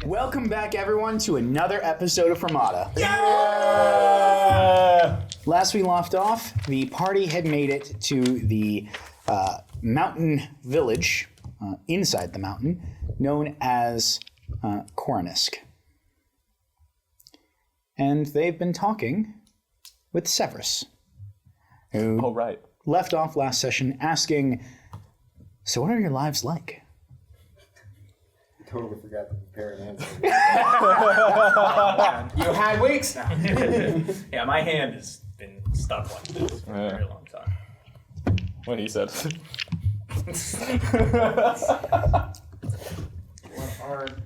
Welcome back, everyone, to another episode of Fermata. Yeah! Last we left off, the party had made it to the mountain village inside the mountain, known as Koronisk. And they've been talking with Severus, who left off last session asking, so what are your lives like? Totally forgot to prepare an answer. You had weeks now. Yeah, my hand has been stuck like this for a very long time. What he said.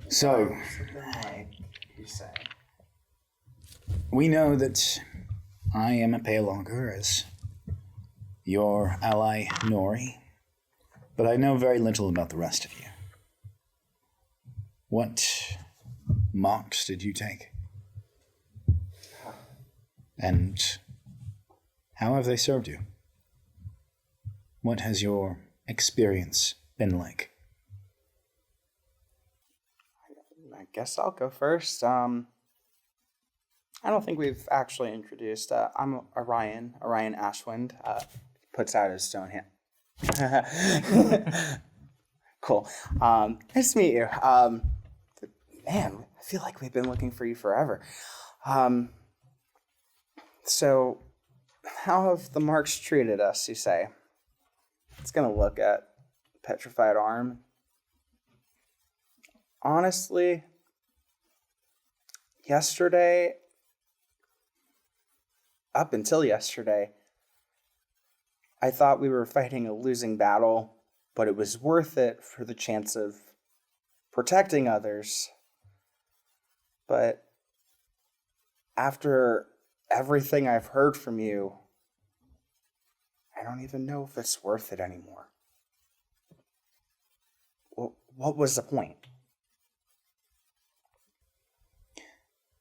So, You say. we know that I am a Paylogger as your ally Nori, but I know very little about the rest of you. What marks did you take? And how have they served you? What has your experience been like? I guess I'll go first. I don't think we've actually introduced. I'm Orion Ashwind. Puts out his stone hand. Cool. Nice to meet you. Man, I feel like we've been looking for you forever. So, how have the marks treated us, you say? It's going to look at petrified arm. Honestly, up until yesterday, I thought we were fighting a losing battle, but it was worth it for the chance of protecting others. But after everything I've heard from you, I don't even know if it's worth it anymore. What was the point?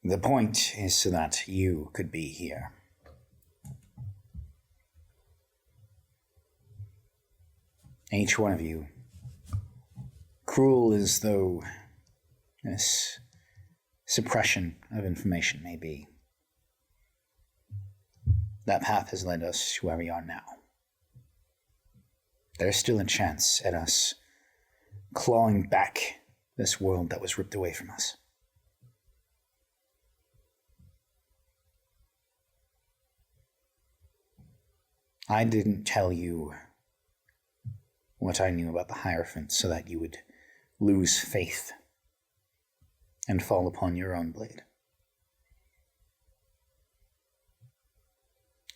The point is so that you could be here. Each one of you, cruel as though this suppression of information may be, that path has led us to where we are now. There's still a chance at us clawing back this world that was ripped away from us. I didn't tell you what I knew about the Hierophant so that you would lose faith and fall upon your own blade.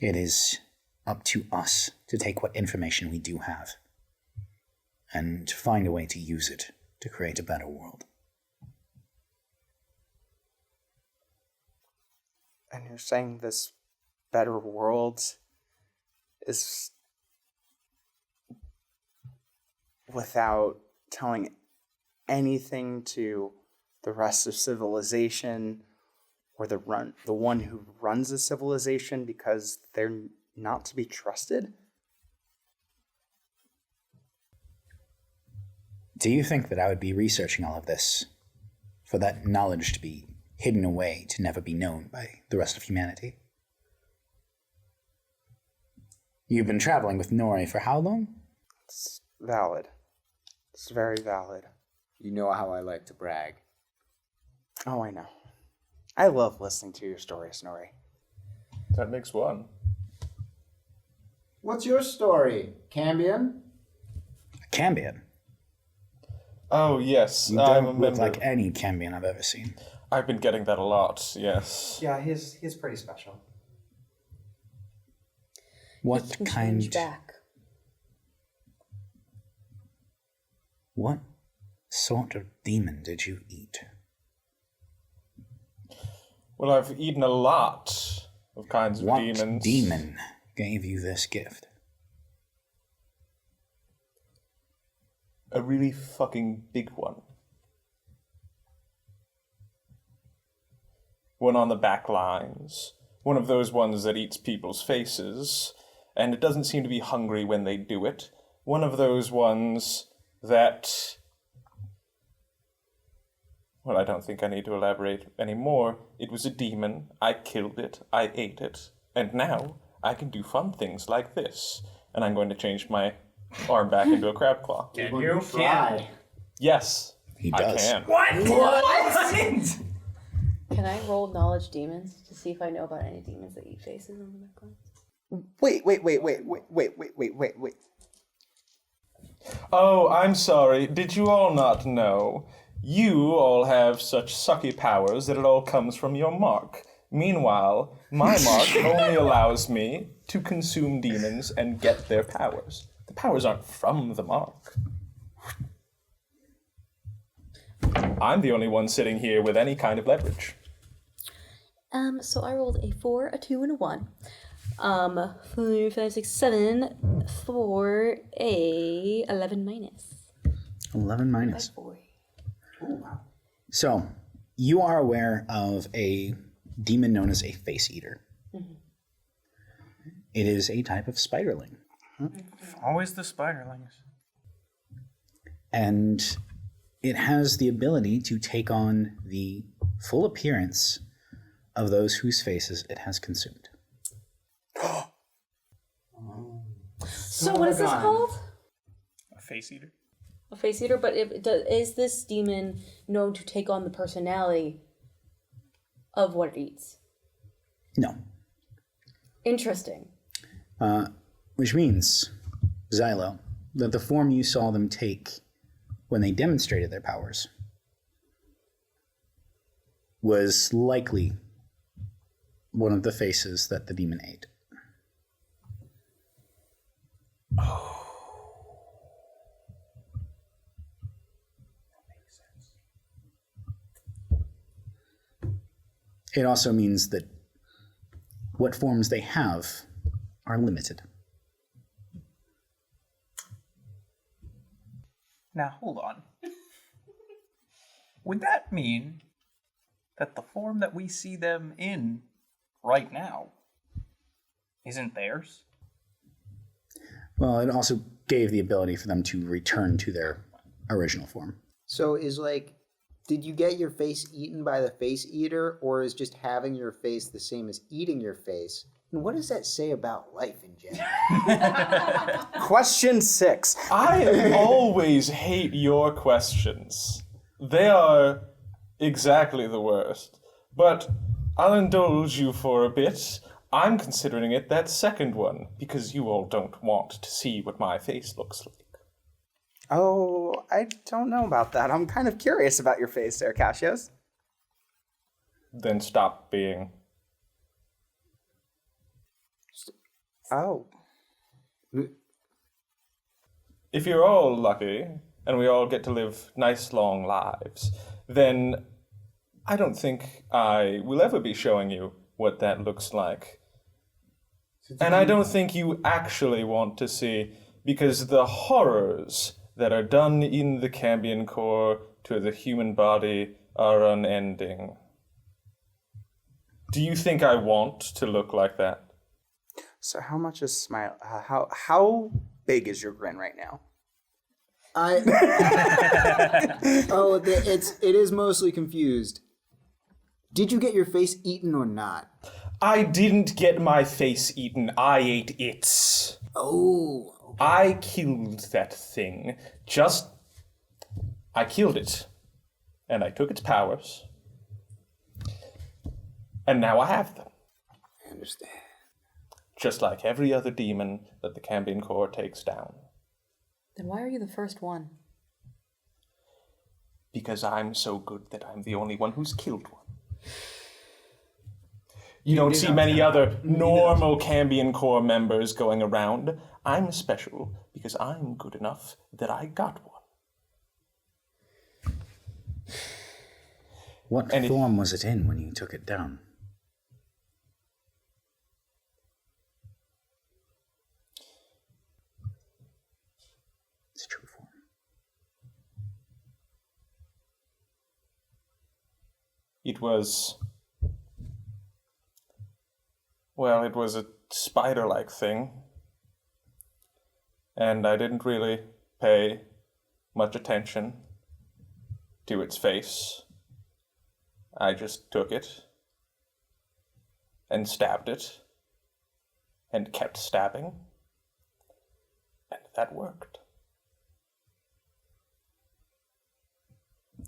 It is up to us to take what information we do have and find a way to use it to create a better world. And you're saying this better world is without telling anything to the rest of civilization or the one who runs the civilization because they're not to be trusted? Do you think that I would be researching all of this for that knowledge to be hidden away to never be known by the rest of humanity? You've been traveling with Nori for how long? It's valid. It's very valid. You know how I like to brag. Oh, I know. I love listening to your stories, Nori. That makes one. What's your story, Cambion? Cambion. Oh, yes. You don't look like any Cambion I've ever seen. I've been getting that a lot, yes. Yeah, he's pretty special. What kind... back. What sort of demon did you eat? Well, I've eaten a lot of kinds of demons. What demon gave you this gift? A really fucking big one. One on the back lines. One of those ones that eats people's faces, and it doesn't seem to be hungry when they do it. One of those ones that Well, I don't think I need to elaborate anymore. It was a demon. I killed it. I ate it. And now I can do fun things like this. And I'm going to change my arm back into a crab claw. Can you? Try. Yes, He I does. can. What? Can I roll knowledge demons to see if I know about any demons that eat faces on the background? Wait. Oh, I'm sorry. Did you all not know? You all have such sucky powers that it all comes from your mark. Meanwhile, my mark only allows me to consume demons and get their powers. The powers aren't from the mark. I'm the only one sitting here with any kind of leverage. So I rolled a 4, a 2, and a 1. 4, 5, 6, 7 for a 11 minus. 11 minus. Boy. So, you are aware of a demon known as a face eater. Mm-hmm. It is a type of spiderling. Always the spiderlings. And it has the ability to take on the full appearance of those whose faces it has consumed. So what is this called? A face eater. A face eater, but is this demon known to take on the personality of what it eats? No. Interesting. Which means, Xylo, that the form you saw them take when they demonstrated their powers was likely one of the faces that the demon ate. It also means that what forms they have are limited. Now, hold on. Would that mean that the form that we see them in right now isn't theirs? Well, it also gave the ability for them to return to their original form. So did you get your face eaten by the face eater, or is just having your face the same as eating your face? And what does that say about life in general? Question 6. I always hate your questions. They are exactly the worst. But I'll indulge you for a bit. I'm considering it that second one, because you all don't want to see what my face looks like. Oh, I don't know about that. I'm kind of curious about your face there, Kacios. Then stop being. Oh. If you're all lucky, and we all get to live nice long lives, then I don't think I will ever be showing you what that looks like. And I don't think you actually want to see, because the horrors that are done in the Cambion core to the human body are unending. Do you think I want to look like that? So how much is smile? How big is your grin right now? It is mostly confused. Did you get your face eaten or not? I didn't get my face eaten. I ate its. Oh. Okay. I killed that thing. I killed it. And I took its powers. And now I have them. I understand. Just like every other demon that the Cambion core takes down. Then why are you the first one? Because I'm so good that I'm the only one who's killed one. You don't see many other normal Cambion core members going around. I'm special because I'm good enough that I got one. What form was it in when you took it down? It's true form. It was a spider-like thing. And I didn't really pay much attention to its face I just took it and stabbed it and kept stabbing, and that worked.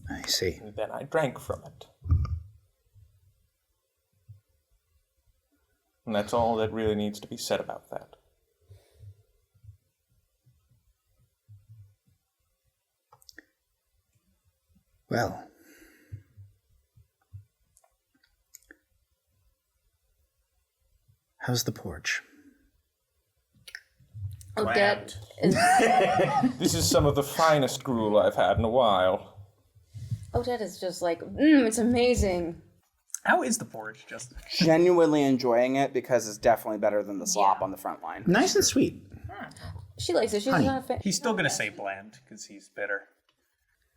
I see. And then I drank from it. And that's all that really needs to be said about that. Well, how's the porch? Odette is This is some of the finest gruel I've had in a while. Odette is just like, it's amazing. How is the porridge, Justin? Genuinely enjoying it because it's definitely better than the slop on the front line. Nice and sweet. She likes it. She's Honey. not a fan. He's still gonna say bland because he's bitter.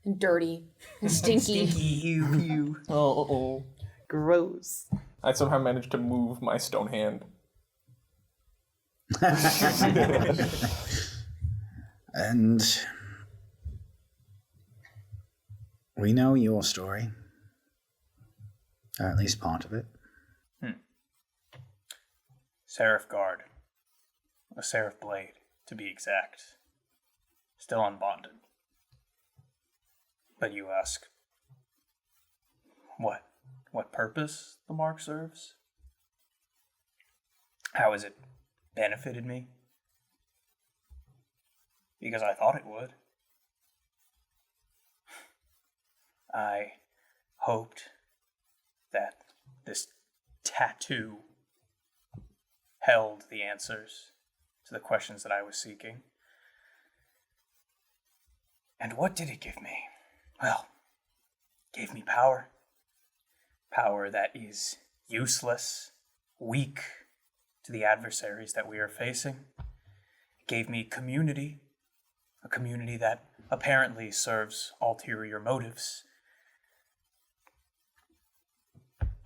And dirty. And stinky. You. Oh. Gross. I somehow managed to move my stone hand. And we know your story. Or at least part of it. Seraph Guard. A Seraph Blade, to be exact. Still unbonded. But you ask, what purpose the mark serves? How has it benefited me? Because I thought it would. I hoped that this tattoo held the answers to the questions that I was seeking. And what did it give me? Well, it gave me power. Power that is useless, weak to the adversaries that we are facing. It gave me community, a community that apparently serves ulterior motives.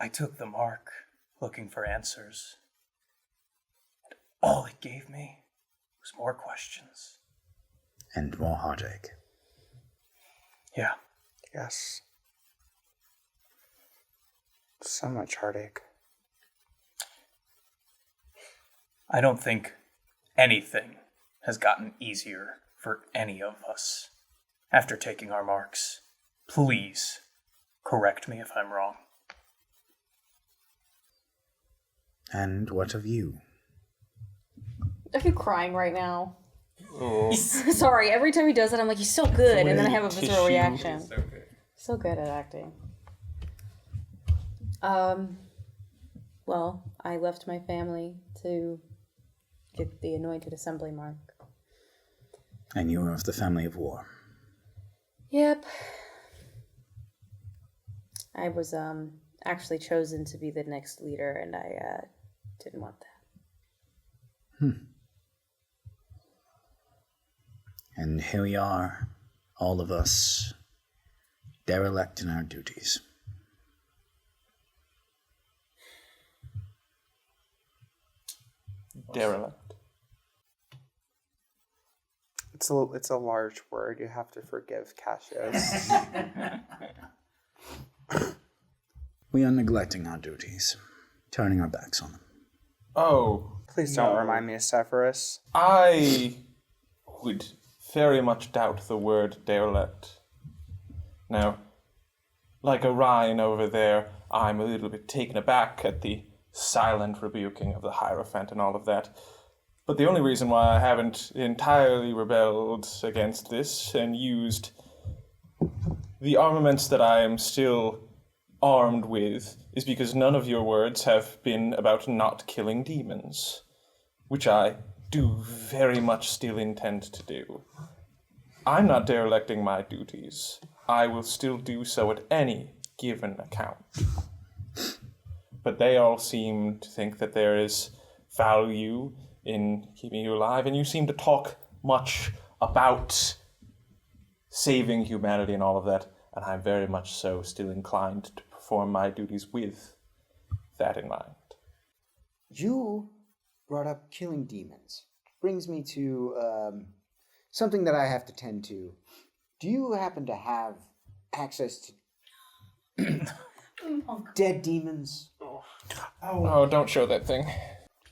I took the mark looking for answers. And all it gave me was more questions. And more heartache. Yeah. Yes. So much heartache. I don't think anything has gotten easier for any of us after taking our marks. Please correct me if I'm wrong. And what of you? I feel crying right now. Sorry, every time he does that, I'm like, he's so good, and then I have a visceral reaction. So good at acting. Well, I left my family to get the anointed assembly mark. And you are of the family of war. Yep. I was actually chosen to be the next leader, and I didn't want that. And here we are, all of us, derelict in our duties. Derelict. It's a large word. You have to forgive Kacios. We are neglecting our duties, turning our backs on them. Oh. Please don't remind me of Severus. I would very much doubt the word derelict. Now, like Orion over there, I'm a little bit taken aback at the silent rebuking of the Hierophant and all of that. But the only reason why I haven't entirely rebelled against this and used the armaments that I am still armed with is because none of your words have been about not killing demons, which I do very much still intend to do. I'm not derelicting my duties. I will still do so at any given account. But they all seem to think that there is value in keeping you alive, and you seem to talk much about saving humanity and all of that, and I'm very much so still inclined to perform my duties with that in mind. You brought up killing demons. Brings me to something that I have to tend to. Do you happen to have access to... dead demons. Oh, don't show that thing.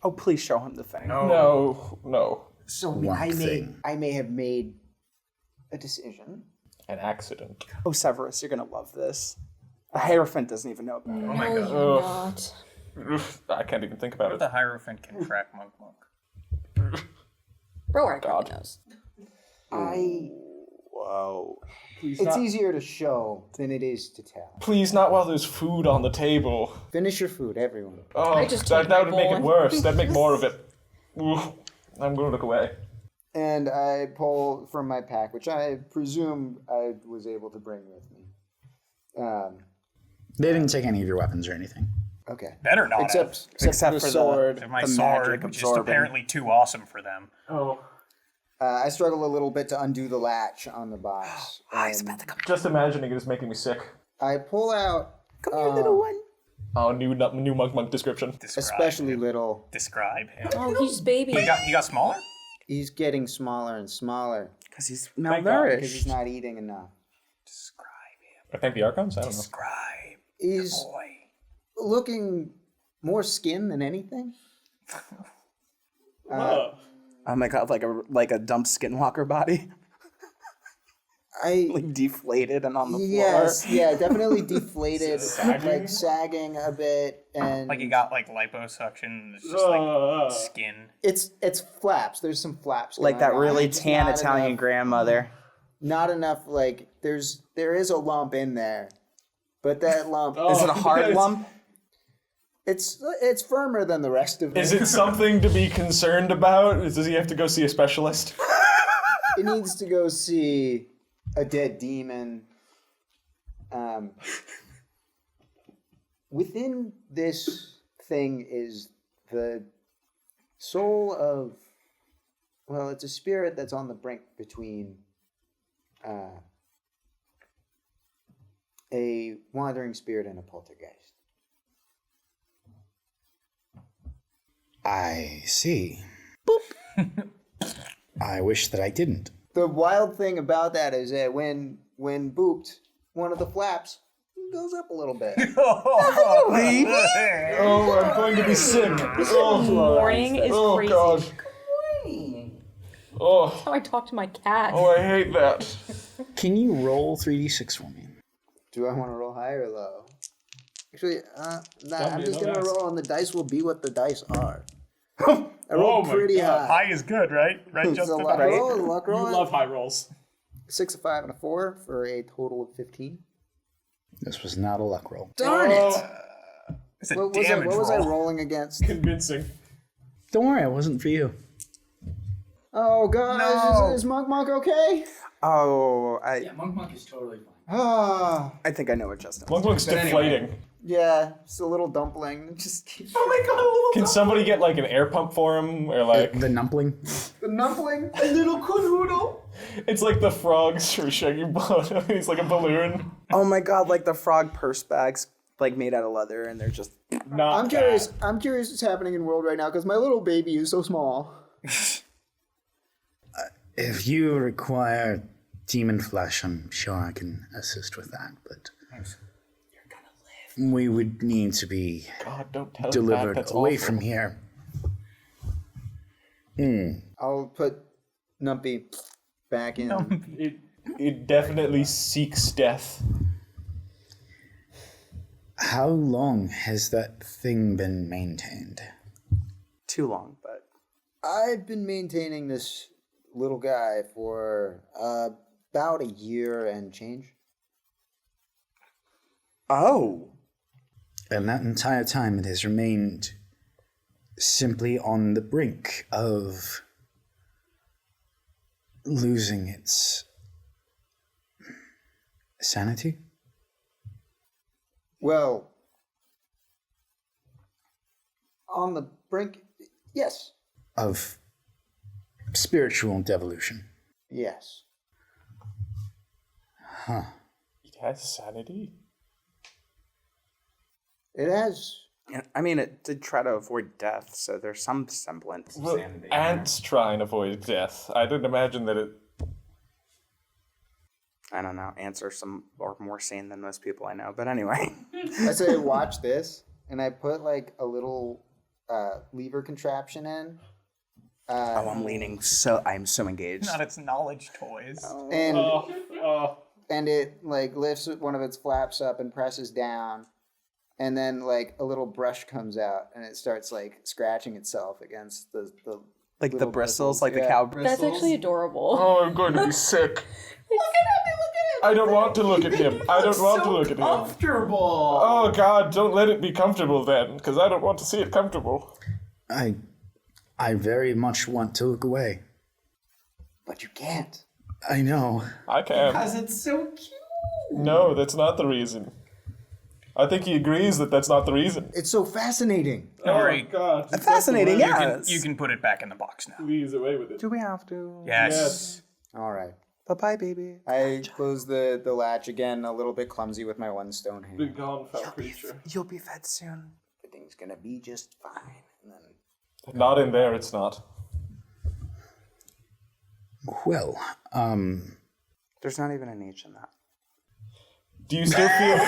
Oh, please show him the thing. No. So One I thing. may have made a decision. An accident. Oh, Severus, you're gonna love this. A Hierophant doesn't even know about it. No, my God. you're not. I can't even think about What if it. the Hierophant can track Monk? Bro, God. knows. Whoa. It's easier to show than it is to tell. Please, not while there's food on the table. Finish your food, everyone. Oh, I just that took my would make bowl it and- worse. That'd make more of it. Oof. I'm going to look away. And I pull from my pack, which I presume I was able to bring with me. They didn't take any of your weapons or anything. Okay. Better not Except Except for for the sword. have. My the sword, magic which is absorbing. apparently too awesome for them. Oh. I struggle a little bit to undo the latch on the box. Just imagining it is making me sick. I pull out Come here, little one. Oh, new monk description. Describe especially him. little. Describe him. Oh, he's baby. He got smaller? He's getting smaller and smaller Because he's because malnourished. he's not eating enough. Describe him. I think the Archons? I don't know. Describe He's boy. looking more skin than anything. Oh my god, like a dumped skinwalker body. I Like deflated and on the yes, floor. yeah, definitely deflated, Sagging? like sagging a bit, and Like he got like liposuction. It's just like skin. it's flaps. There's some flaps, Like going that on. really It's tan not Italian enough- grandmother. Not enough. Like there is a lump in there, but that lump Is it a hard yes. lump? it's firmer than the rest of it. Is it something to be concerned about? Does he have to go see a specialist? It needs to go see a dead demon. Within this thing is the soul of, well, it's a spirit that's on the brink between a wandering spirit and a poltergeist. I see. Boop. I wish that I didn't. The wild thing about that is that when booped, one of the flaps goes up a little bit. Oh, I'm going to be sick. Morning is crazy. God. Oh, That's how I talk to my cat. I hate that. Can you roll 3d6 for me? Do I want to roll high or low? Actually, I'm Don't just going to ask. roll, and the dice will be what the dice are. I rolled pretty high. High is good, right? Right, It's a Justin? luck roll, a luck roll. high rolls. 6, a 5, and a 4 for a total of 15. This was not a luck roll. Darn it! It's a What was, damage what was I roll. rolling against? Convincing. Don't worry, it wasn't for you. Oh gosh, No. is Monk okay? Oh, Monk is totally fine. Ah, I think I know what Justin. Monk's deflating. yeah, it's a little dumpling. It just keeps Can somebody get like an air pump for him, or like The numpling? the numpling, a little canoodle. it's like the frogs for Shaggy Bottom. He's like a balloon. Oh my god, like the frog purse bags, like made out of leather, and they're just. Not I'm curious. I'm curious what's happening in the world right now because my little baby is so small. If you require demon flesh, I'm sure I can assist with that, but we would need to be God, don't tell him delivered that. That's away awful. from here. I'll put Numpy back in. It definitely seeks death. How long has that thing been maintained? Too long, but I've been maintaining this little guy for about a year and change. oh, And that entire time it has remained simply on the brink of losing its sanity? Well, on the brink, yes, Of spiritual devolution. yes. It has sanity. It has. I mean, it did try to avoid death, so there's some semblance. Well, ants try and avoid death. I didn't imagine that it. I don't know, answer some or more sane than most people I know. But anyway. I say, watch this, and I put like a little lever contraption in. I'm leaning I'm so engaged. Not its knowledge toys. And it like lifts one of its flaps up and presses down, and then like a little brush comes out and it starts like scratching itself against the like the little bristles, like the yeah. cow bristles. That's actually adorable. Oh, I'm going to be sick. I don't want to look at him. I don't want to look at him. Comfortable. Oh, God, don't let it be comfortable then, because I don't want to see it comfortable. I very much want to look away. But you can't. I know. I can. Because it's so cute. No, that's not the reason. I think he agrees that that's not the reason. It's so fascinating. Nori, Oh, God. Fascinating, yes. you can put it back in the box now. Please, away with it. Do we have to? Yes. All right. Bye-bye, baby. I close the latch again, a little bit clumsy with my one stone hand. Be gone, foul creature. You'll be fed soon. Everything's gonna be just fine. And then Not in there, it's not. Well, There's not even an H in that. Do you still feel...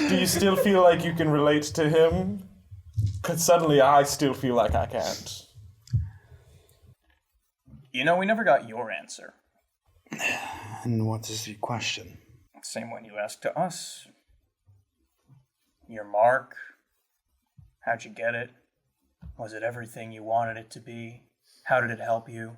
Do you still feel like you can relate to him? Because suddenly I still feel like I can't. You know, we never got your answer. and what is your question? Same one you asked to us. Your mark. How'd you get it? Was it everything you wanted it to be? How did it help you?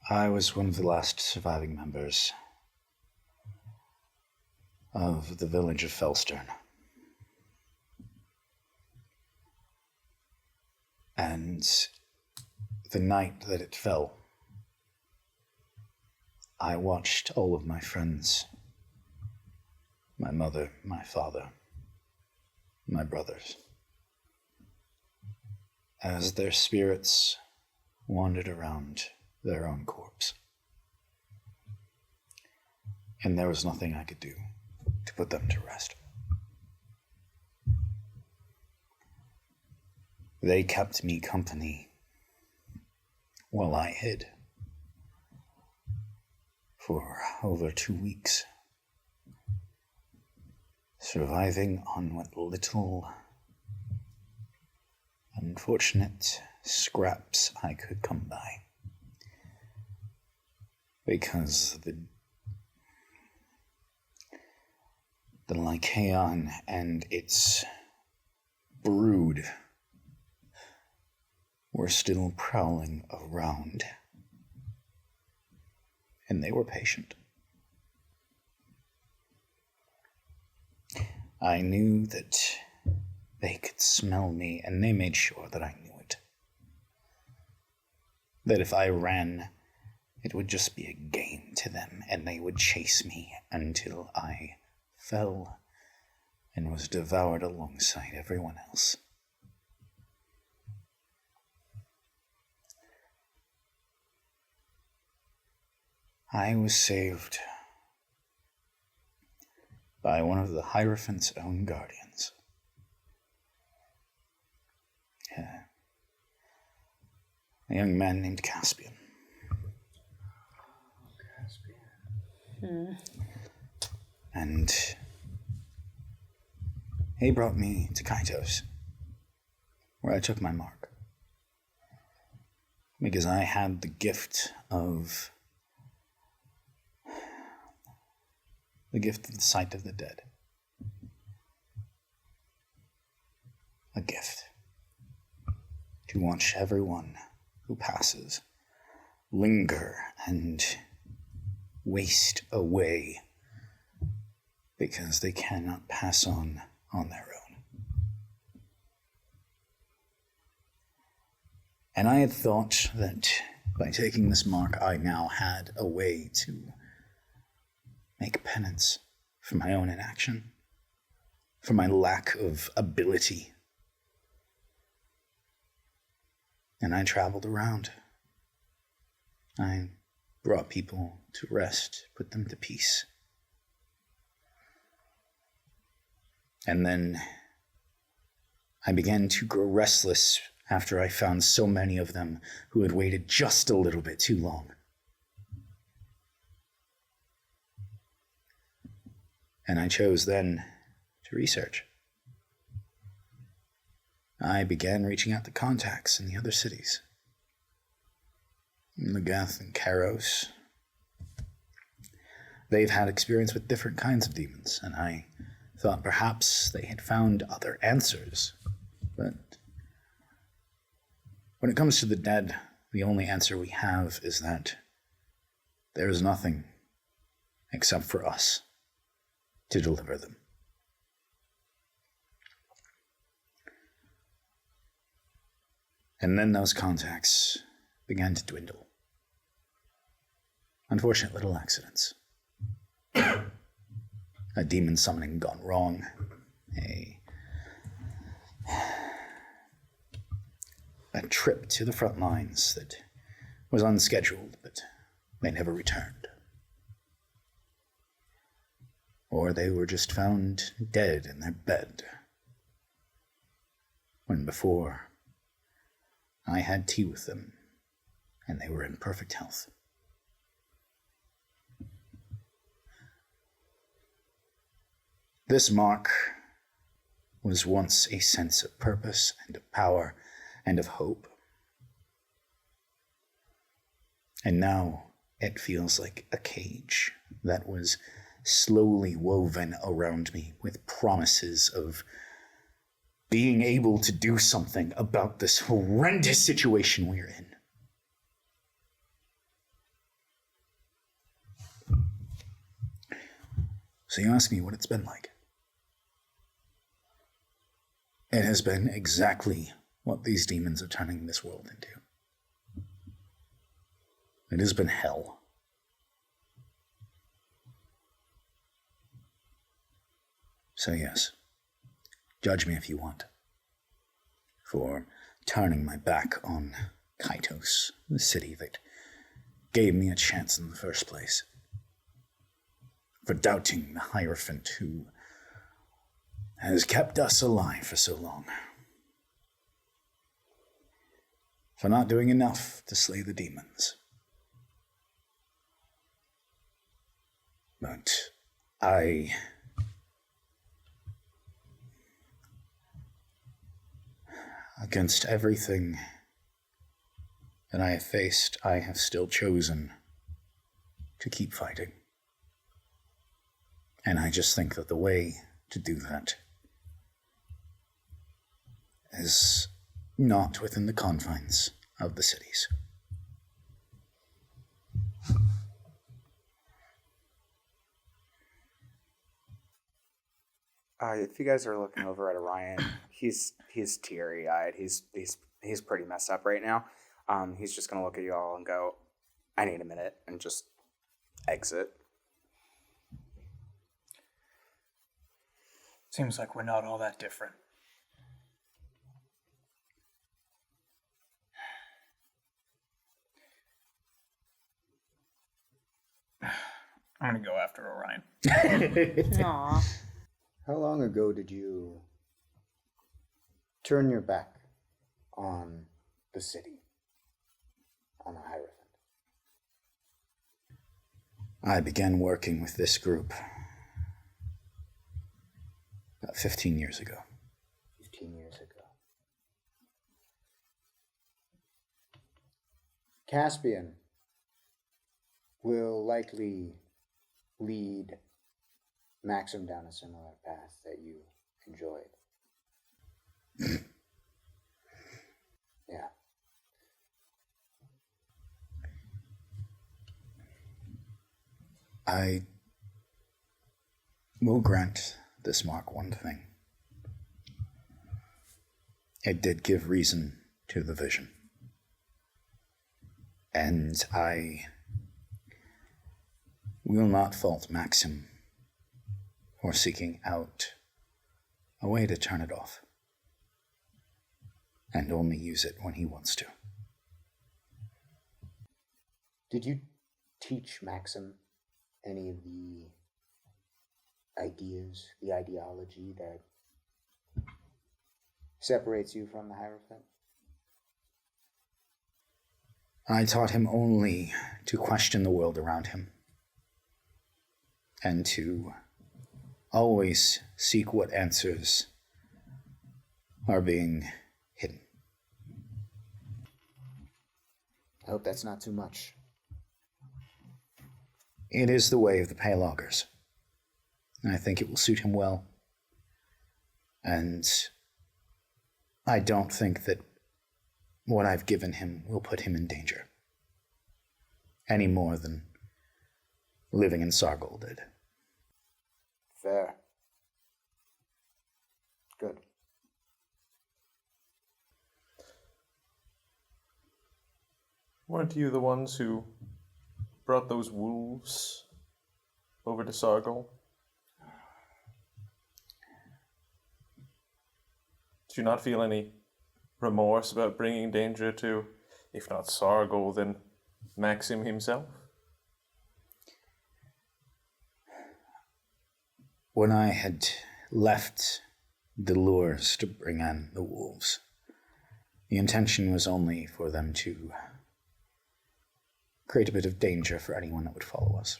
I was one of the last surviving members of the village of Felstern. And the night that it fell, I watched all of my friends, my mother, my father, my brothers, as their spirits wandered around their own corpse. And there was nothing I could do to put them to rest. They kept me company while I hid for over 2 weeks, surviving on what little unfortunate scraps I could come by. Because the Lycaon and its brood were still prowling around, and they were patient. I knew that they could smell me, and they made sure that I knew it. That if I ran, it would just be a game to them, and they would chase me until I fell and was devoured alongside everyone else. I was saved by one of the Hierophant's own guardians. A young man named Caspian. And he brought me to Kacios, where I took my mark. Because I had the gift of the sight of the dead. A gift to watch everyone who passes linger and waste away because they cannot pass on their own. And I had thought that by taking this mark, I now had a way to make penance for my own inaction, for my lack of ability. And I traveled around. I brought people to rest, put them to peace. And then I began to grow restless after I found so many of them who had waited just a little bit too long. And I chose then to research. I began reaching out to contacts in the other cities. Magath and Karos. They've had experience with different kinds of demons, and I thought perhaps they had found other answers. But when it comes to the dead, the only answer we have is that there is nothing except for us to deliver them. And then those contacts began to dwindle. Unfortunate little accidents. A demon summoning gone wrong. A trip to the front lines that was unscheduled, but they never returned. Or they were just found dead in their bed. When before, I had tea with them, and they were in perfect health. This mark was once a sense of purpose and of power and of hope. And now it feels like a cage that was slowly woven around me with promises of being able to do something about this horrendous situation we're in. So you ask me what it's been like. It has been exactly what these demons are turning this world into. It has been hell. So yes, judge me if you want for turning my back on Kacios, the city that gave me a chance in the first place. For doubting the Hierophant who has kept us alive for so long. For not doing enough to slay the demons. But against everything that I have faced, I have still chosen to keep fighting. And I just think that the way to do that is not within the confines of the cities. If you guys are looking over at Orion, he's teary-eyed. He's pretty messed up right now. He's just gonna look at you all and go, "I need a minute," and just exit. Seems like we're not all that different. I'm gonna go after Orion. Aww. How long ago did you turn your back on the city, on the Hierophant? I began working with this group about 15 years ago. 15 years ago. Caspian will likely lead Maxim down a similar path that you enjoyed. Yeah. I will grant this mark one thing. It did give reason to the vision. And I will not fault Maxim for seeking out a way to turn it off and only use it when he wants to. Did you teach Maxim any of the ideas, the ideology that separates you from the Hierophant? I taught him only to question the world around him and to always seek what answers are being hidden. I hope that's not too much. It is the way of the Pale Augurs. I think it will suit him well. And I don't think that what I've given him will put him in danger. Any more than living in Sargol did. Fair. Good. Weren't you the ones who brought those wolves over to Sargol? Do you not feel any remorse about bringing danger to, if not Sargol, then Maxim himself? When I had left the lures to bring in the wolves, the intention was only for them to create a bit of danger for anyone that would follow us.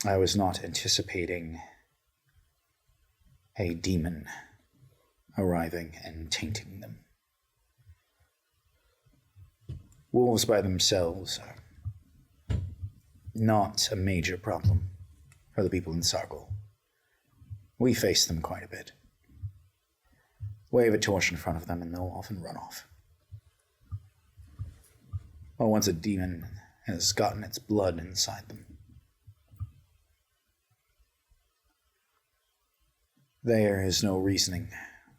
I was not anticipating a demon arriving and tainting them. Wolves by themselves are not a major problem for the people in Sargol. We face them quite a bit. Wave a torch in front of them and they'll often run off. Or once a demon has gotten its blood inside them, there is no reasoning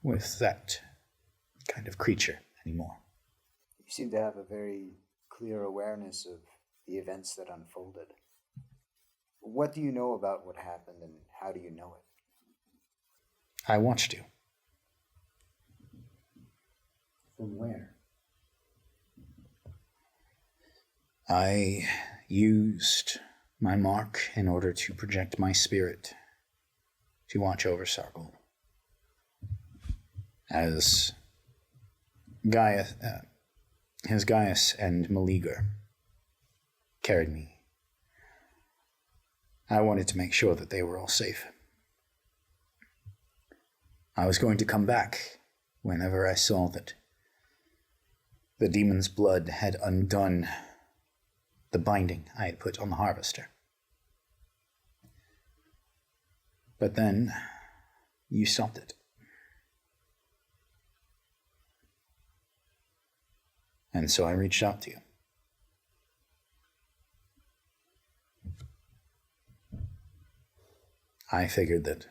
with that kind of creature anymore. You seem to have a very clear awareness of the events that unfolded. What do you know about what happened, and how do you know it? I watched you. From where? I used my mark in order to project my spirit to watch over Sargol. As Gaius and Meleager carried me, I wanted to make sure that they were all safe. I was going to come back whenever I saw that the demon's blood had undone the binding I had put on the harvester. But then you stopped it. And so I reached out to you. I figured that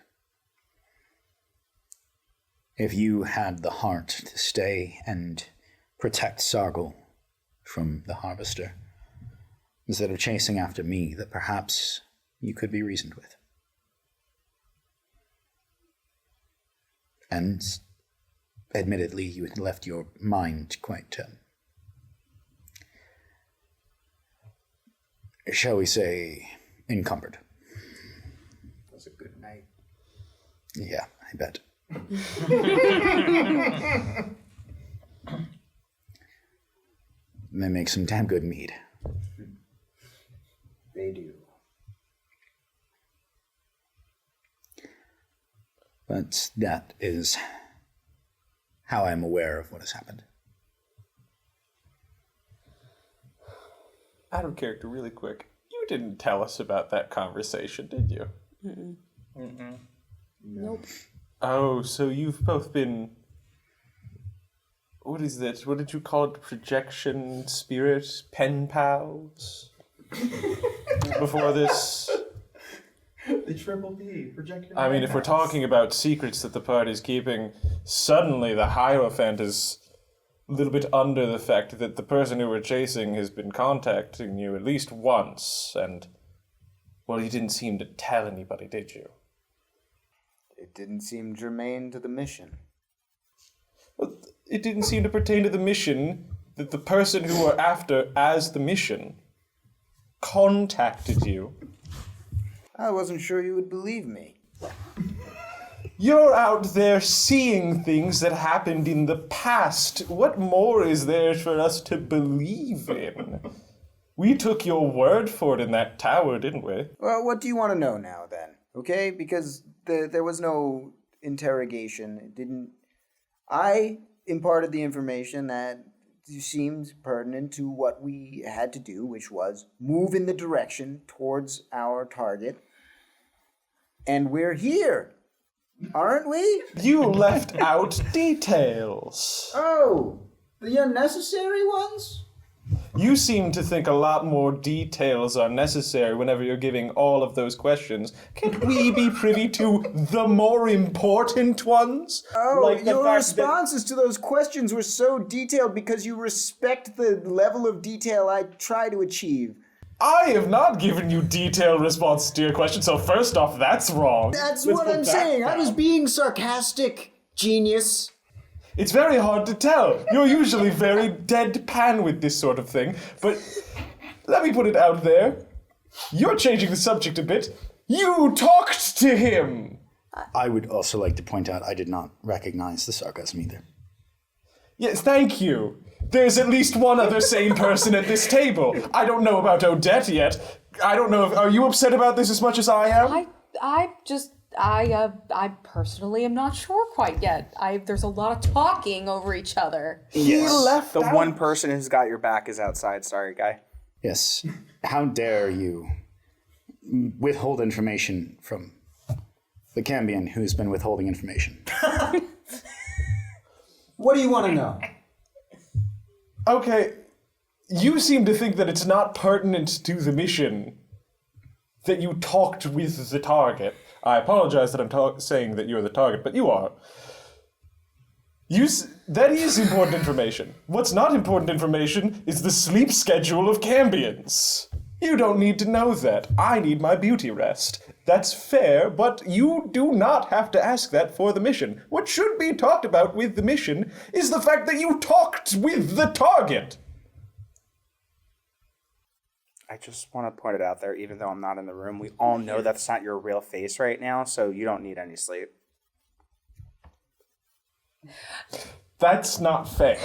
if you had the heart to stay and protect Sargol from the harvester, instead of chasing after me, that perhaps you could be reasoned with. And admittedly, you had left your mind quite, shall we say, encumbered. It was a good night. Yeah, I bet. They make some damn good mead. They do. But that is how I'm aware of what has happened. Out of character, really quick. You didn't tell us about that conversation, did you? Nope. Oh, so you've both been... What is that? What did you call it? Projection, spirit, pen pals? Before this? The triple P, projected. I mean, if we're talking about secrets that the party's keeping, suddenly the Hierophant is a little bit under the fact that the person who we're chasing has been contacting you at least once, and, well, you didn't seem to tell anybody, did you? It didn't seem germane to the mission. Well, it didn't seem to pertain to the mission that the person who we're after as the mission contacted you. I wasn't sure you would believe me. You're out there seeing things that happened in the past. What more is there for us to believe in? We took your word for it in that tower, didn't we? Well, what do you want to know now, then? Okay? Because there was no interrogation. It didn't... I imparted the information that seemed pertinent to what we had to do, which was move in the direction towards our target. And we're here, aren't we? You left out details. Oh, the unnecessary ones? You seem to think a lot more details are necessary whenever you're giving all of those questions. Can't we be privy to the more important ones? Oh, Like the your fact responses to those questions were so detailed because you respect the level of detail I try to achieve. I have not given you detailed responses to your questions, so first off, that's wrong. That's Let's what put I'm that saying. I was down. being sarcastic, genius. It's very hard to tell. You're usually very deadpan with this sort of thing, but let me put it out there. You're changing the subject a bit. You talked to him! I would also like to point out I did not recognize the sarcasm either. Yes, thank you. There's at least one other sane person at this table. I don't know about Odette yet. I don't know if... Are you upset about this as much as I am? I personally am not sure quite yet. There's a lot of talking over each other. He left The out- one person who's got your back is outside. Sorry, guy. Yes. How dare you withhold information from the Cambion who's been withholding information? What do you want to know? Okay, you seem to think that it's not pertinent to the mission that you talked with the target. I apologize that I'm saying that you're the target, but you are. That is important information. What's not important information is the sleep schedule of Cambions. You don't need to know that. I need my beauty rest. That's fair, but you do not have to ask that for the mission. What should be talked about with the mission is the fact that you talked with the target. I just want to point it out there, even though I'm not in the room, we all know that's not your real face right now, so you don't need any sleep. That's not fair.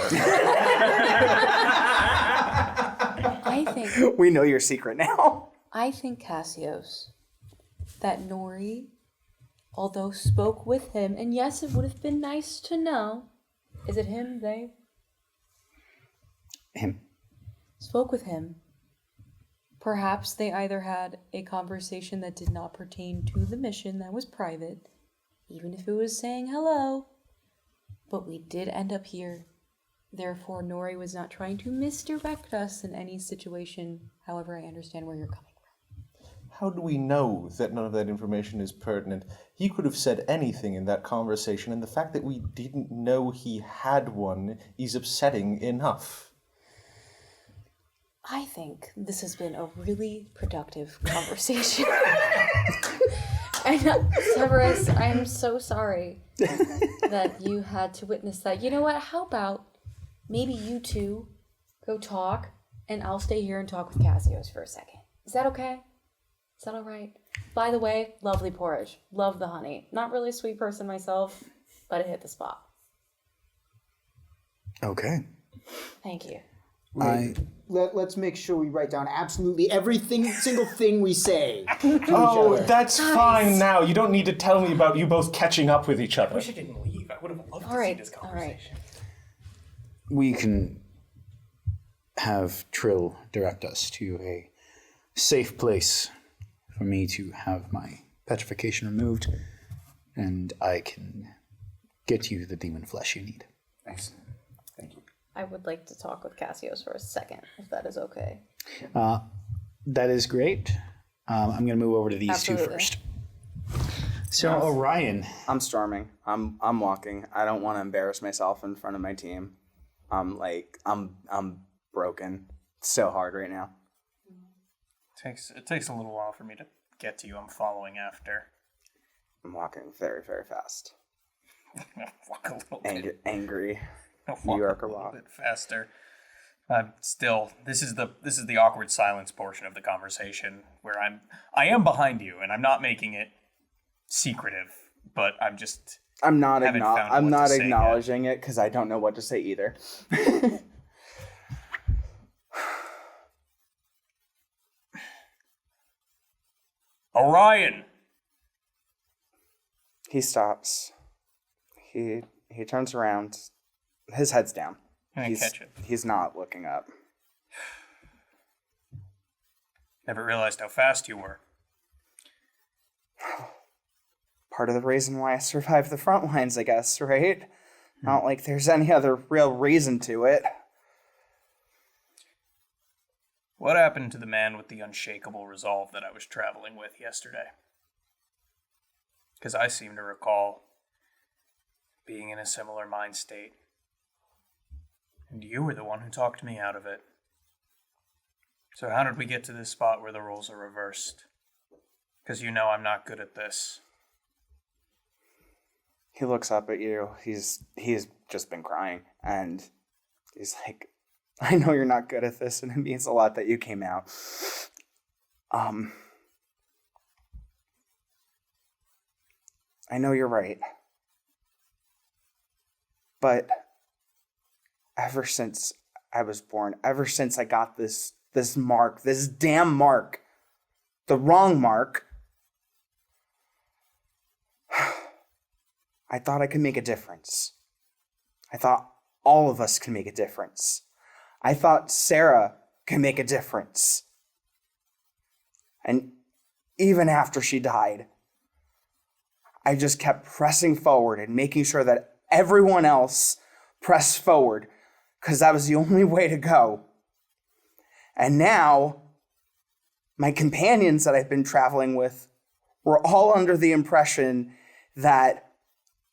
I think We know your secret now. Kacios, that Nori, although spoke with him, and yes, it would have been nice to know. Is it him, they? Him. Spoke with him. Perhaps they either had a conversation that did not pertain to the mission that was private, even if it was saying hello, but we did end up here. Therefore, Nori was not trying to misdirect us in any situation. However, I understand where you're coming from. How do we know that none of that information is pertinent? He could have said anything in that conversation, and the fact that we didn't know he had one is upsetting enough. I think this has been a really productive conversation. And Severus, I'm so sorry that you had to witness that. You know what? How about maybe you two go talk, and I'll stay here and talk with Kacios for a second. Is that okay? Is that all right? By the way, lovely porridge. Love the honey. Not really a sweet person myself, but it hit the spot. Okay. Thank you. Let's make sure we write down absolutely single thing we say. Oh, that's fine now. You don't need to tell me about you both catching up with each other. I didn't leave. I would have loved to All right, see this all right. conversation. We can have Trill direct us to a safe place for me to have my petrification removed, and I can get you the demon flesh you need. Nice. Thank you. I would like to talk with Kacios for a second, if that is okay. That is great. I'm going to move over to these Absolutely. two first. So, Orion. I'm storming. I'm walking. I don't want to embarrass myself in front of my team. I'm broken so hard right now. It takes a little while for me to get to you. I'm following after. I'm walking very, very fast. Walk a little bit. Angry. Walk New Yorker a little walk. bit faster. I'm still. This is the awkward silence portion of the conversation where I am behind you, and I'm not making it secretive. but I'm just... I'm not Haven't found I'm what not to say yet. acknowledging it because I don't know what to say either. Orion! He stops. He turns around. His head's down. I catch it. He's not looking up. Never realized how fast you were. Part of the reason why I survived the front lines, I guess, right? Not like there's any other real reason to it. What happened to the man with the unshakable resolve that I was traveling with yesterday? Because I seem to recall being in a similar mind state. And you were the one who talked me out of it. So how did we get to this spot where the roles are reversed? Because you know I'm not good at this. He looks up at you. He's just been crying, and he's like, I know you're not good at this, and it means a lot that you came out. I know you're right. But ever since I was born, ever since I got this mark, this damn mark, the wrong mark, I thought I could make a difference. I thought all of us can make a difference. I thought Sarah can make a difference. And even after she died, I just kept pressing forward and making sure that everyone else pressed forward, because that was the only way to go. And now, my companions that I've been traveling with were all under the impression that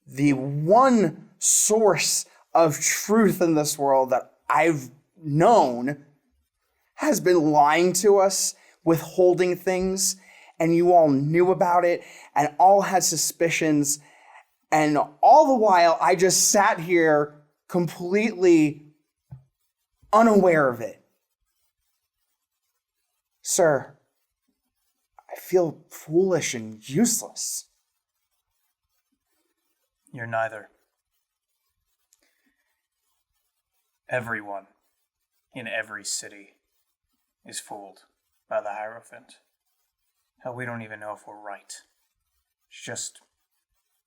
the one source of truth in this world that I've known has been lying to us, withholding things, and you all knew about it and all had suspicions. And all the while, I just sat here completely unaware of it. Sir, I feel foolish and useless. You're neither. Everyone in every city is fooled by the Hierophant. Hell, we don't even know if we're right. It's just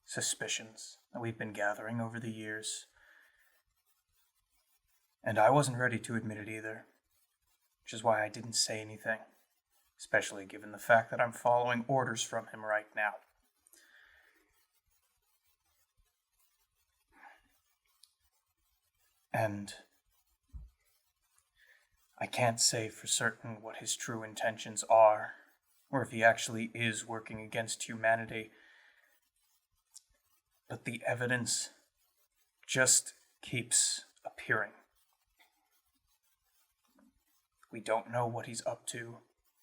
suspicions that we've been gathering over the years. And I wasn't ready to admit it either, which is why I didn't say anything, especially given the fact that I'm following orders from him right now. And I can't say for certain what his true intentions are, or if he actually is working against humanity. But the evidence just keeps appearing. We don't know what he's up to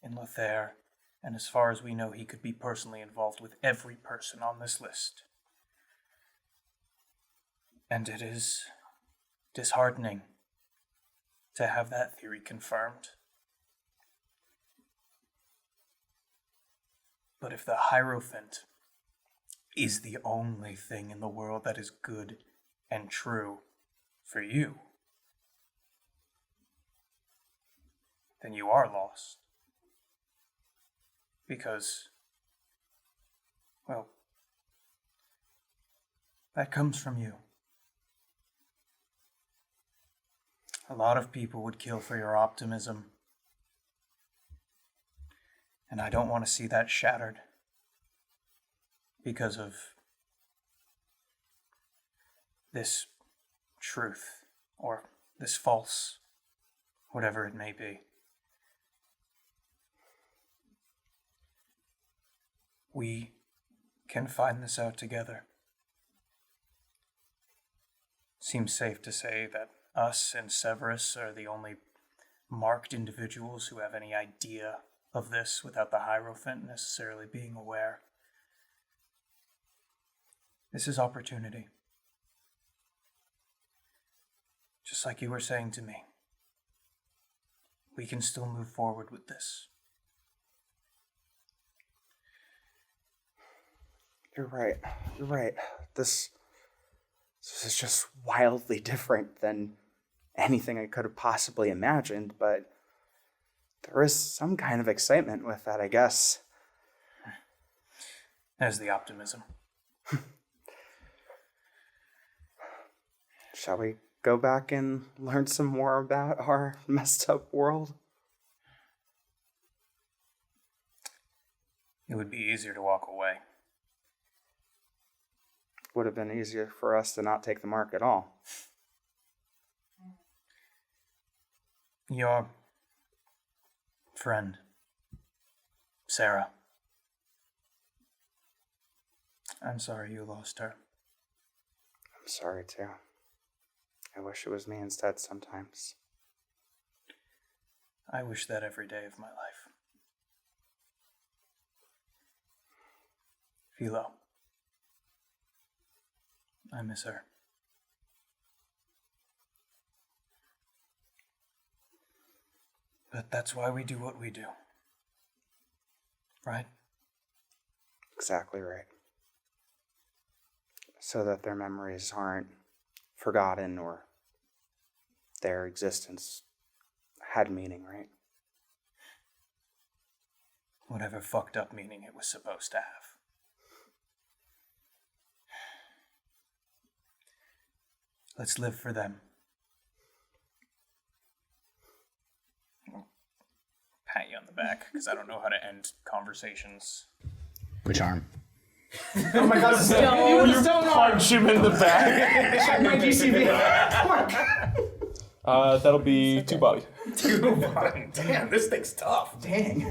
in Lothair, and as far as we know, he could be personally involved with every person on this list. And it is disheartening to have that theory confirmed. But if the Hierophant is the only thing in the world that is good and true for you, then you are lost. Because, well, that comes from you. A lot of people would kill for your optimism. And I don't want to see that shattered because of this truth or this false, whatever it may be. We can find this out together. Seems safe to say that us and Severus are the only marked individuals who have any idea of this without the Hierophant necessarily being aware. This is opportunity. Just like you were saying to me, we can still move forward with this. You're right. You're right. This is just wildly different than anything I could have possibly imagined, but there is some kind of excitement with that, I guess. There's the optimism. Shall we go back and learn some more about our messed up world? It would be easier to walk away. Would have been easier for us to not take the mark at all. Your friend, Sarah. I'm sorry you lost her. I'm sorry, too. I wish it was me instead sometimes. I wish that every day of my life. Xylo. I miss her. But that's why we do what we do. Right? Exactly right. So that their memories aren't forgotten or their existence had meaning, right? Whatever fucked up meaning it was supposed to have. Let's live for them. I'll pat you on the back, because I don't know how to end conversations. Which arm? Oh my god, you Punch him in the back. check my DCB. That'll be 2 body. Damn, this thing's tough. Dang.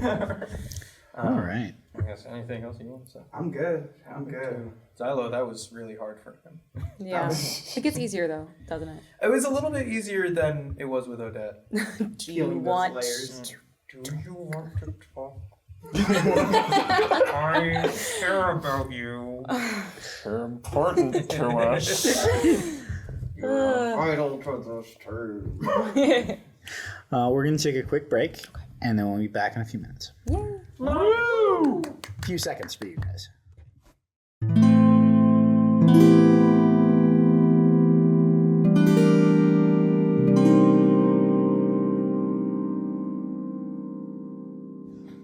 All right. I guess anything else you want to say? I'm good. Xylo, that was really hard for him. Yeah. It gets easier though, doesn't it? It was a little bit easier than it was with Odette. Do you want Do you want to talk? I care about you. You're important to us. You're vital to this too. We're going to take a quick break, and then we'll be back in a few minutes. Woo! A few seconds for you guys.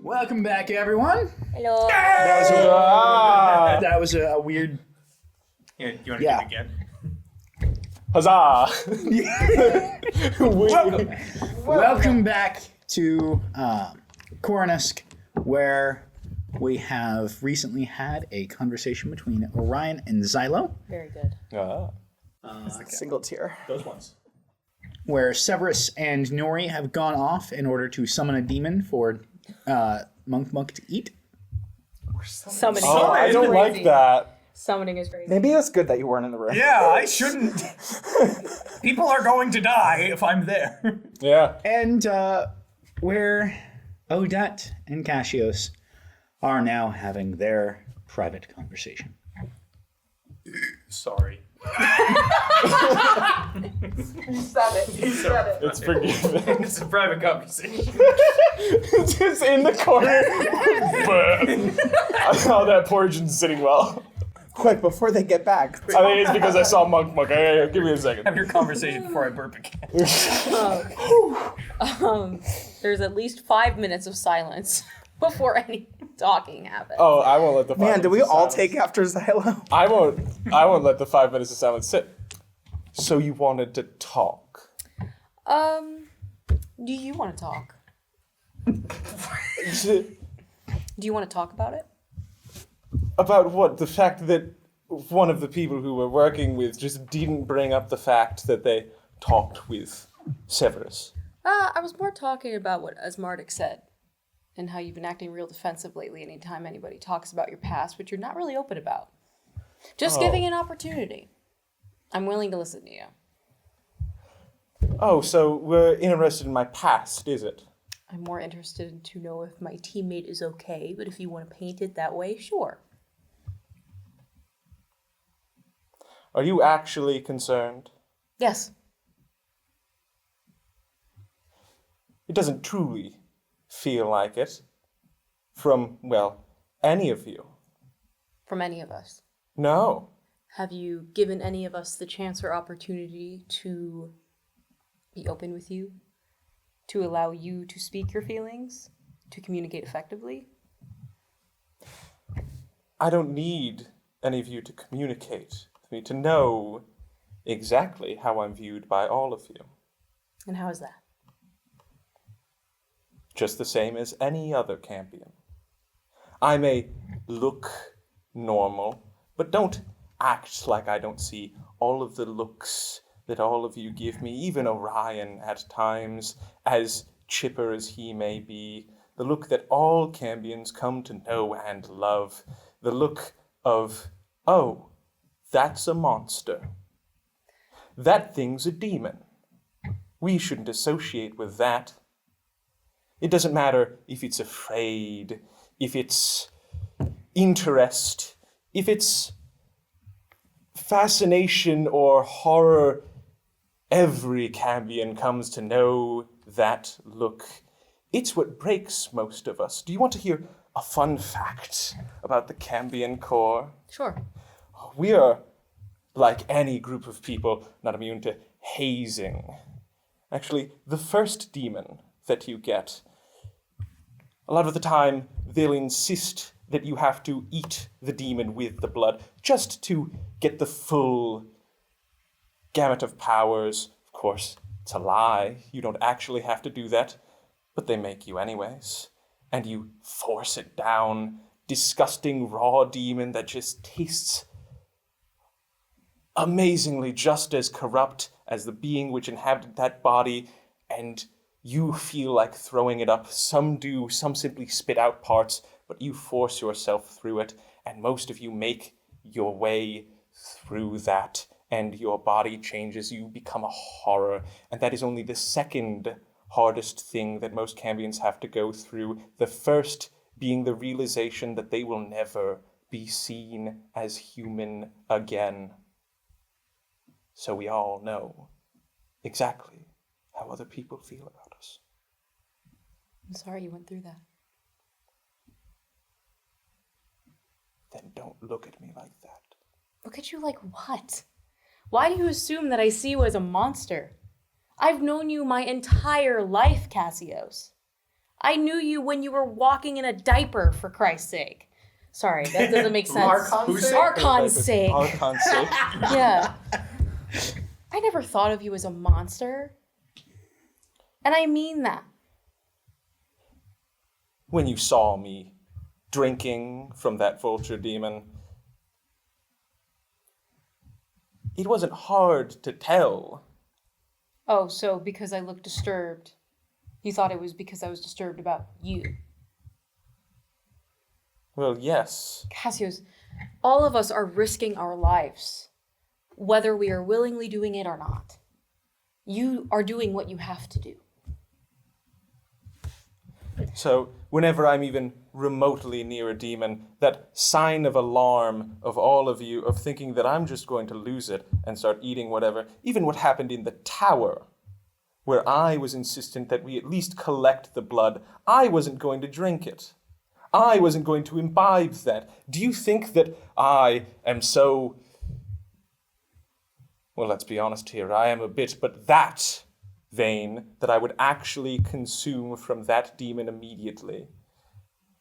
Welcome back, everyone. Hello. That was a weird. You want to Yeah. do it again? Huzzah! Welcome back to Coronusk, where we have recently had a conversation between Orion and Xylo, Very good. Single tier. Those ones. where Severus and Nori have gone off in order to summon a demon for Monk to eat. Summoning. Oh, I is don't crazy. like that. Summoning is crazy. Maybe it's good that you weren't in the room. Yeah, I shouldn't. People are going to die if I'm there. Yeah. And where Odette and Kacios are now having their private conversation. Sorry. It's forgiven. It's a private conversation. Just in the corner. Oh, that porridge isn't sitting well. Quick, before they get back. I think it's because I saw Monk. Hey, give me a second. Have your conversation before I burp again. There's at least 5 minutes of silence before any talking happens. Oh, I won't let the 5 Man, do we minutes of all silence- take after Xylo? I won't let the 5 minutes of silence sit. So you wanted to talk? Do you want to talk? Do you want to talk about it? About what? The fact that one of the people who we're working with just didn't bring up the fact that they talked with Severus. I was more talking about what Asmardic said and how you've been acting real defensive lately anytime anybody talks about your past, which you're not really open about. Just giving an opportunity. I'm willing to listen to you. Oh, so we're interested in my past, is it? I'm more interested to know if my teammate is okay, but if you want to paint it that way, sure. Are you actually concerned? Yes. It doesn't truly feel like it from, well, any of you. from any of us? No. Have you given any of us the chance or opportunity to be open with you? To allow you to speak your feelings? To communicate effectively? I don't need any of you to communicate with me, to know exactly how I'm viewed by all of you. And how is that? Just the same as any other campion. I may look normal, but don't act like I don't see all of the looks that all of you give me, even Orion at times, as chipper as he may be, the look that all campions come to know and love, the look of, oh, that's a monster. That thing's a demon. We shouldn't associate with that. It doesn't matter if it's afraid, if it's interest, if it's fascination or horror. Every campion comes to know that look. It's what breaks most of us. Do you want to hear a fun fact about the Cambion Corps? Sure. We are, like any group of people, not immune to hazing. Actually, the first demon that you get, a lot of the time they'll insist that you have to eat the demon with the blood, just to get the full gamut of powers. Of course, it's a lie. You don't actually have to do that, but they make you anyways. And you force it down. Disgusting raw demon that just tastes amazingly just as corrupt as the being which inhabited that body, and you feel like throwing it up. Some do, some simply spit out parts, but you force yourself through it, and most of you make your way through that, and your body changes. You become a horror, and that is only the second hardest thing that most Cambions have to go through. The first being the realization that they will never be seen as human again. So we all know exactly how other people feel about us. I'm sorry you went through that. Then don't look at me like that. Look at you like what? Why do you assume that I see you as a monster? I've known you my entire life, Kacios. I knew you when you were walking in a diaper, for Christ's sake. Sorry, that doesn't make sense. Archon's sake. Archon's sake. Yeah. I never thought of you as a monster. And I mean that. When you saw me drinking from that vulture demon, it wasn't hard to tell. Oh, so because I looked disturbed, you thought it was because I was disturbed about you. Well, yes. Kacios, all of us are risking our lives, whether we are willingly doing it or not. You are doing what you have to do. So whenever I'm even remotely near a demon, that sign of alarm of all of you, of thinking that I'm just going to lose it and start eating whatever, even what happened in the tower, where I was insistent that we at least collect the blood, I wasn't going to drink it. I wasn't going to imbibe that. Do you think that I am so... Well, let's be honest here, I am a bit, but that vain that I would actually consume from that demon immediately.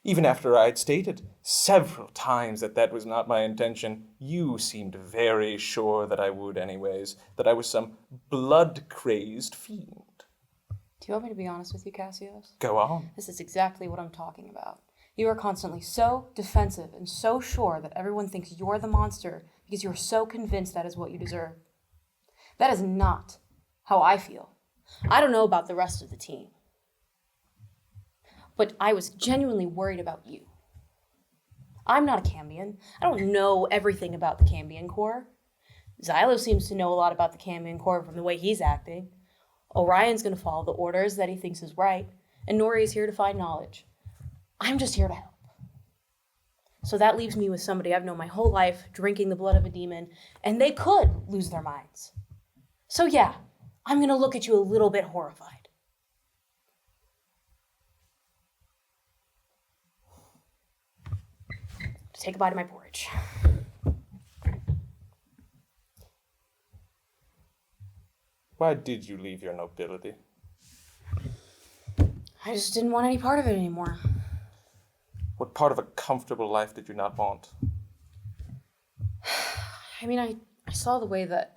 Even after I had stated several times that that was not my intention, you seemed very sure that I would anyways, that I was some blood-crazed fiend. Do you want me to be honest with you, Kacios? Go on. This is exactly what I'm talking about. You are constantly so defensive and so sure that everyone thinks you're the monster because you're so convinced that is what you deserve. That is not how I feel. I don't know about the rest of the team. But I was genuinely worried about you. I'm not a Cambion. I don't know everything about the Cambion Corps. Xylo seems to know a lot about the Cambion Corps from the way he's acting. Orion's going to follow the orders that he thinks is right. And Nori is here to find knowledge. I'm just here to help. So that leaves me with somebody I've known my whole life drinking the blood of a demon, and they could lose their minds. So yeah, I'm going to look at you a little bit horrified. to take a bite of my porridge. Why did you leave your nobility? I just didn't want any part of it anymore. What part of a comfortable life did you not want? I mean, I saw the way that,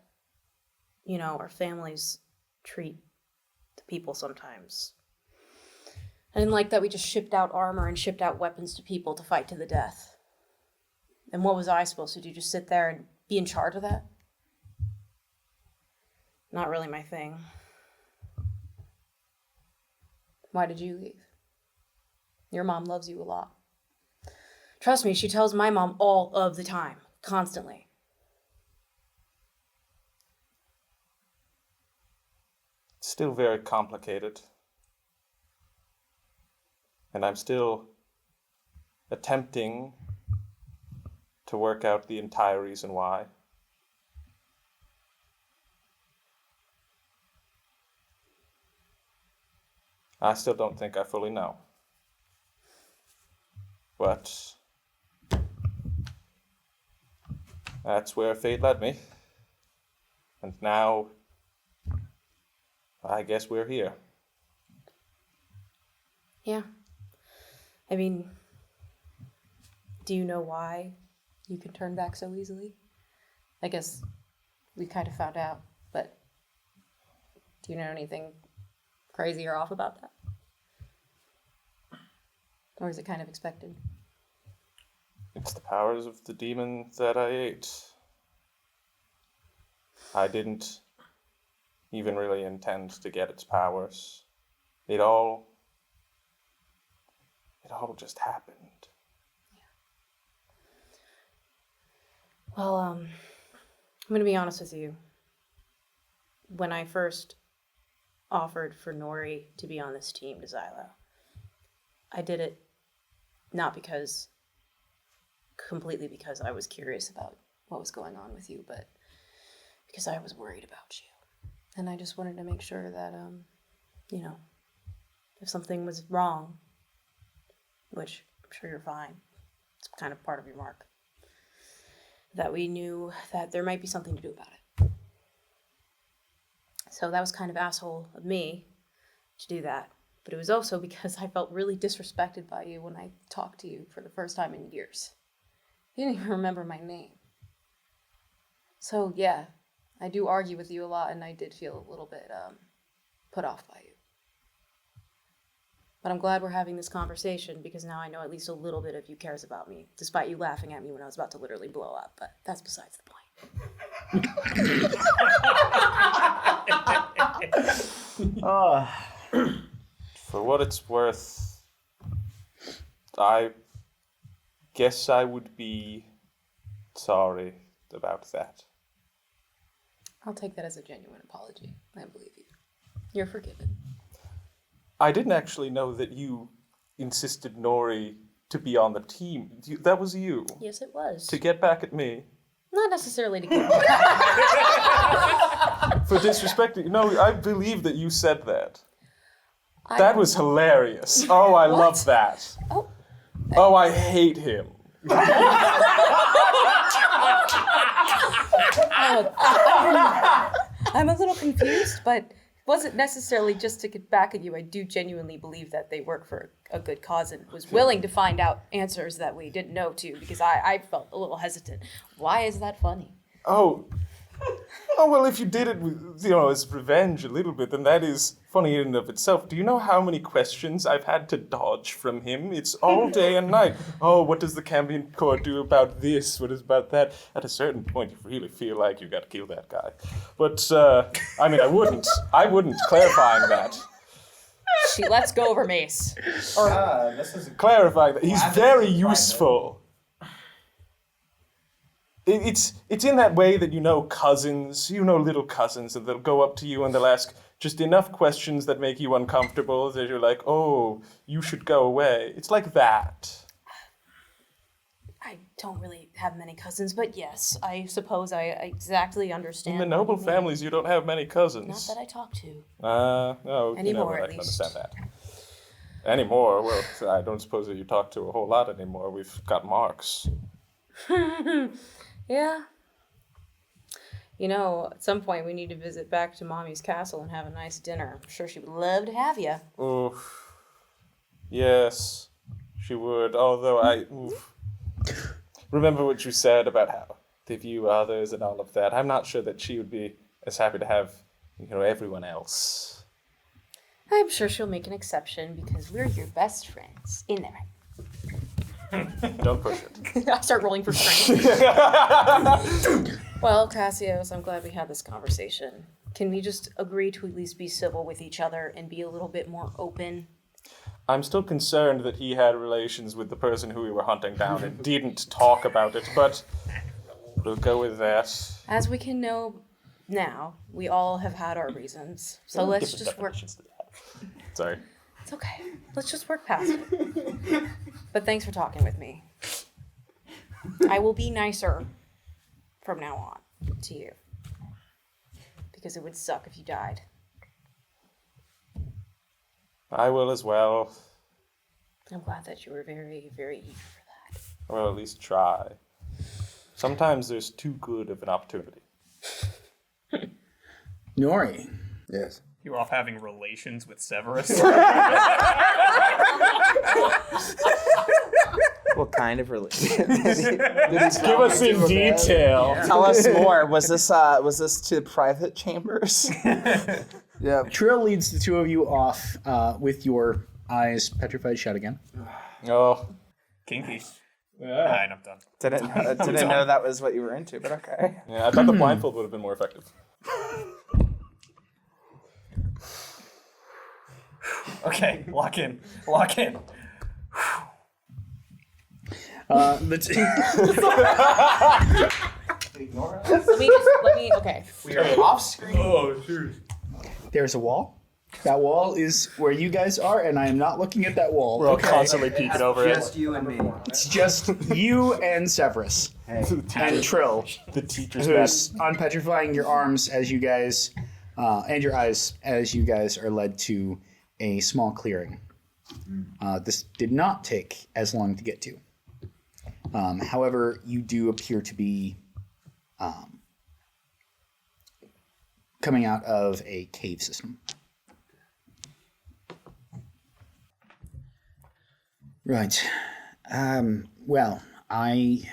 our families treat the people sometimes. I didn't like that we just shipped out armor and shipped out weapons to people to fight to the death. And what was I supposed to do? Just sit there and be in charge of that? Not really my thing. Why did you leave? Your mom loves you a lot. Trust me, she tells my mom all of the time, constantly. It's still very complicated. And I'm still attempting to work out the entire reason why. I still don't think I fully know. But that's where fate led me. And now, I guess we're here. Yeah. I mean, do you know why you can turn back so easily? I guess we kind of found out, but do you know anything crazy or off about that? Or is it kind of expected? It's the powers of the demon that I ate. I didn't even really intend to get its powers. It all just happened. Well, I'm going to be honest with you. When I first offered for Nori to be on this team to Xylo, I did it not completely because I was curious about what was going on with you, but because I was worried about you. And I just wanted to make sure that, if something was wrong, which I'm sure you're fine, it's kind of part of your mark, that we knew that there might be something to do about it. So that was kind of asshole of me to do that. But it was also because I felt really disrespected by you when I talked to you for the first time in years. You didn't even remember my name. So yeah, I do argue with you a lot, and I did feel a little bit put off by you. But I'm glad we're having this conversation, because now I know at least a little bit of you cares about me, despite you laughing at me when I was about to literally blow up. But that's besides the point. For what it's worth, I guess I would be sorry about that. I'll take that as a genuine apology. I believe you. You're forgiven. I didn't actually know that you insisted Nori to be on the team. That was you. Yes, it was. To get back at me. Not necessarily to get For disrespecting. No, I believe that you said that. That was hilarious. Oh, I love that. Oh, I hate him. I'm a little confused, but it wasn't necessarily just to get back at you. I do genuinely believe that they work for a good cause and was willing to find out answers that we didn't know too, because I felt a little hesitant. Why is that funny? Oh, well, if you did it with, as revenge a little bit, then that is funny in and of itself. Do you know how many questions I've had to dodge from him? It's all day and night. Oh, what does the Cambion Corps do about this? What is about that? At a certain point, you really feel like you got to kill that guy. But, I wouldn't. Clarifying that. She lets go of her mace. This is Clarifying that. He's very useful. It's in that way that cousins, little cousins, and they'll go up to you and they'll ask just enough questions that make you uncomfortable that you're like, oh, you should go away. It's like that. I don't really have many cousins, but yes, I suppose I exactly understand. In the noble families, you don't have many cousins. Not that I talk to. No. Anymore, I at can least. understand that. Anymore? Well, I don't suppose that you talk to a whole lot anymore. We've got marks. Yeah. You know, at some point we need to visit back to Mommy's castle and have a nice dinner. I'm sure she would love to have you. Oof. Yes, she would. Although remember what you said about how they view others and all of that. I'm not sure that she would be as happy to have, everyone else. I'm sure she'll make an exception because we're your best friends. In there. Don't push it. I start rolling for strength. Well, Kacios, I'm glad we had this conversation. Can we just agree to at least be civil with each other and be a little bit more open? I'm still concerned that he had relations with the person who we were hunting down and didn't talk about it, but we'll go with that. As we can know now, we all have had our reasons. So let's just work. Sorry. It's okay. Let's just work past it. But thanks for talking with me. I will be nicer from now on to you. Because it would suck if you died. I will as well. I'm glad that you were very, very eager for that. Well, at least try. Sometimes there's too good of an opportunity. Nori. Yes. You were off having relations with Severus. What kind of relation? Give us in detail. Tell us more. Was this to private chambers? Yeah. Trill leads the two of you off with your eyes petrified shut again. Oh. Kinky. Alright, I'm done. Didn't know that was what you were into, but okay. Yeah, I thought the blindfold would have been more effective. Okay, lock in. Lock in. Okay. We are off screen. Oh, sure. There's a wall. That wall is where you guys are, and I am not looking at that wall. We're all constantly peeking over it. Just you and me. It's just you and Severus. And Trill, The teacher's who's unpetrifying your arms as you guys, and your eyes as you guys are led to a small clearing. This did not take as long to get to. However, you do appear to be coming out of a cave system. Right. Well, I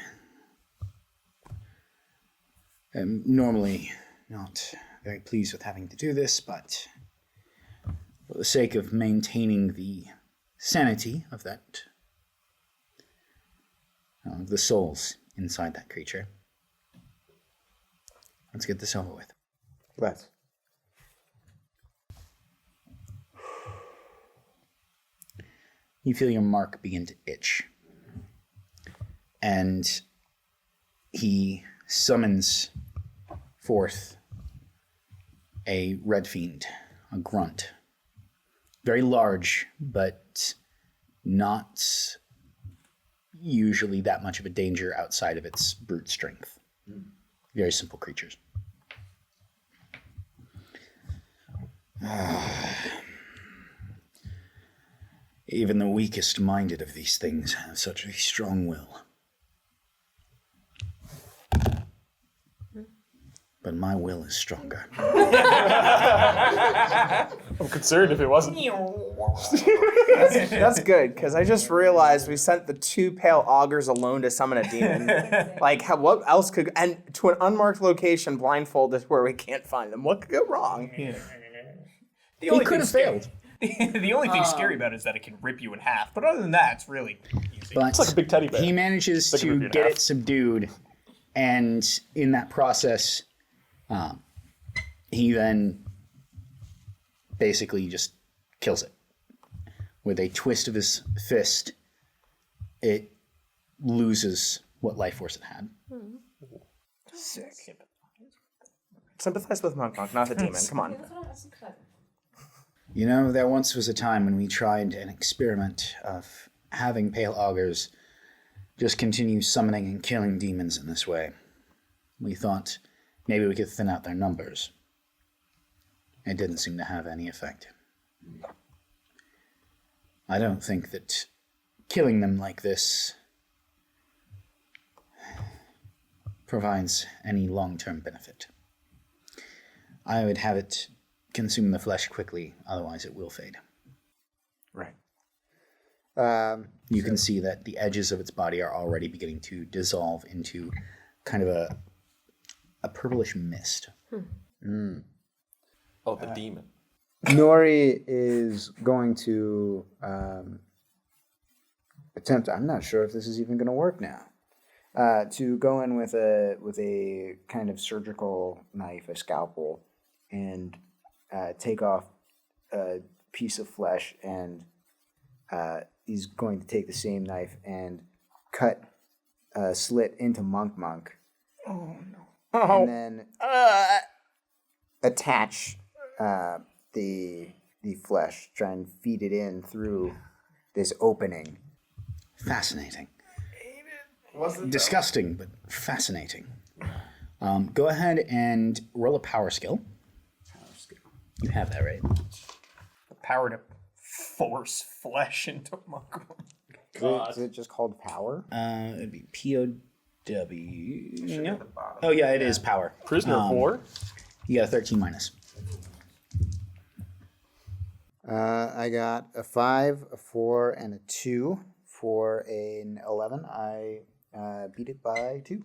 am normally not very pleased with having to do this, but for the sake of maintaining the sanity of that, the souls inside that creature, let's get this over with. Let's. You feel your mark begin to itch. And he summons forth a red fiend, a grunt. Very large, but not usually that much of a danger outside of its brute strength. Very simple creatures. Even the weakest minded of these things have such a strong will. But my will is stronger. I'm concerned if it wasn't. That's good, because I just realized we sent the two pale augurs alone to summon a demon. What else could... And to an unmarked location, blindfolded, where we can't find them. What could go wrong? The He only could have failed. The only thing scary about it is that it can rip you in half. But other than that, it's really easy. But It's like a big teddy bear. he manages They can rip you to in get half. it subdued, and in that process, he then basically just kills it. With a twist of his fist, it loses what life force it had. Sick. Sympathize with Monk, not the demon. Come on. You know, there once was a time when we tried an experiment of having pale augurs just continue summoning and killing demons in this way. We thought maybe we could thin out their numbers. It didn't seem to have any effect. I don't think that killing them like this provides any long-term benefit. I would have it consume the flesh quickly, otherwise it will fade. Right. You can see that the edges of its body are already beginning to dissolve into kind of a purplish mist. Oh, the demon. Nori is going to attempt. I'm not sure if this is even going to work now. To go in with a kind of surgical knife, a scalpel, and take off a piece of flesh, and he's going to take the same knife and cut a slit into Monk. Oh no! And then attach the flesh, try and feed it in through this opening. Fascinating. Disgusting, but fascinating. Go ahead and roll a power skill. You have that, right? The power to force flesh into Monk. Is it just called power? It'd be POW. No. Oh, yeah, it is power. Prisoner of war? You got a 13 minus. I got a 5, a 4, and a 2. For an 11, I beat it by 2.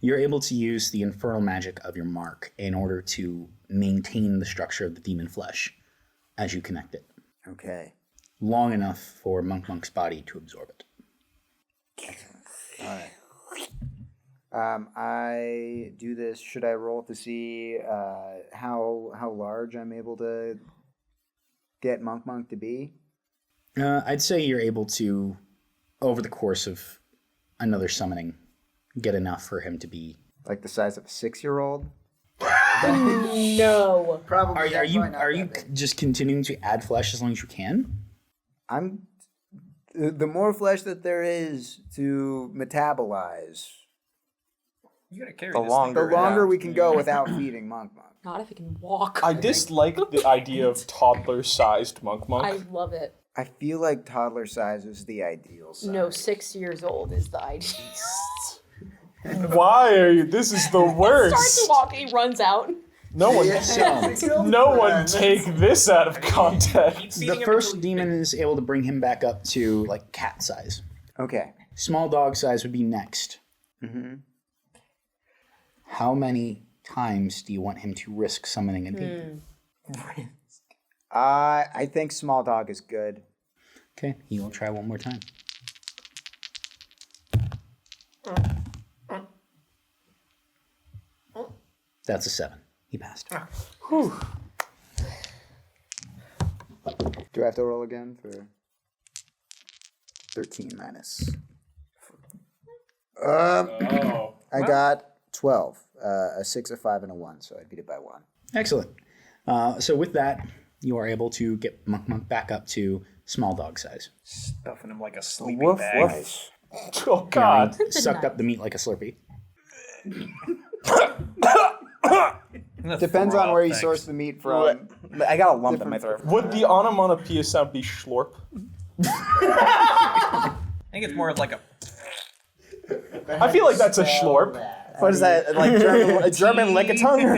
You're able to use the infernal magic of your mark in order to maintain the structure of the demon flesh as you connect it. Okay. Long enough for Monk's body to absorb it. All right. I do this. Should I roll to see how large I'm able to get Monk to be? I'd say you're able to, over the course of another summoning, get enough for him to be... Like the size of a 6-year-old? No. Probably. Are you just continuing to add flesh as long as you can? I'm. The more flesh that there is to metabolize, You gotta carry The this longer- the longer we can go without feeding Monk. Not if he can walk. I dislike the idea of toddler-sized Monk. I love it. I feel like toddler size is the ideal size. No, 6 years old is the ideal. Why are you? This is the Starts worst. walking, he runs out. No one take this out of context. The first demon is able to bring him back up to, like, cat size. Okay. Small dog size would be next. Mm-hmm. How many times do you want him to risk summoning a demon? I think small dog is good. Okay, he will try one more time. That's a 7. He passed. Do I have to roll again for 13 minus? I got 12. A 6, a 5, and a 1, so I beat it by 1. Excellent. So with that, you are able to get Monk back up to small dog size. Stuffing him like a sleeping Woof, bag. woof. Oh God! He sucked up the meat like a Slurpee. Depends on where you source the meat from. I got a lump in my throat. Would the onomatopoeia sound be schlorp? I think it's more of like a. I feel like that's a schlorp. What is that? Like German lickitung?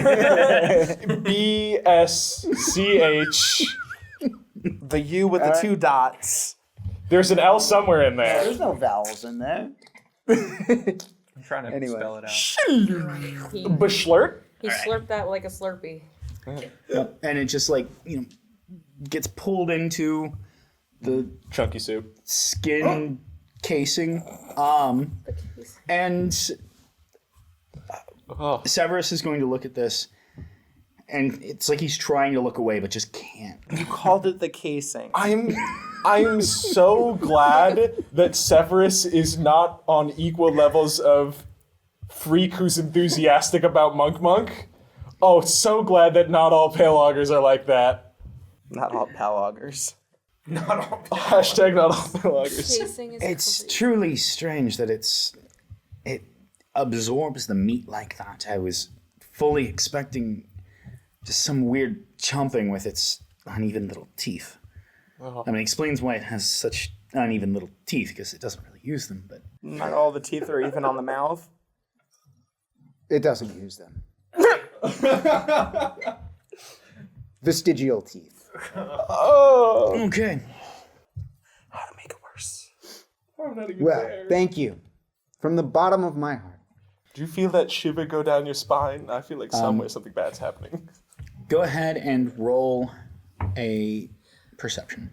BSCH. The U with the 2 dots. There's an L somewhere in there. There's no vowels in there. I'm trying to Anyway. spell it out. Beschlert? He slurped that like a Slurpee. Yep. And it just gets pulled into the Chunky soup. skin casing. And Severus is going to look at this, and it's like he's trying to look away but just can't. You called it the casing. I'm so glad that Severus is not on equal levels of freak who's enthusiastic about Monk. Oh, so glad that not all pale augers are like that. Not all pal augers. Hashtag not all pale augers. Casing is It's complete. truly strange that it absorbs the meat like that. I was fully expecting just some weird chomping with its uneven little teeth. Oh. I mean, it explains why it has such uneven little teeth, because it doesn't really use them, but Not all the teeth are even on the mouth. It doesn't use them. Vestigial teeth. Oh. okay. How to make it worse? I'm not even Well, there. thank you. From the bottom of my heart. Do you feel that shiver go down your spine? I feel like somewhere something bad's happening. Go ahead and roll a perception.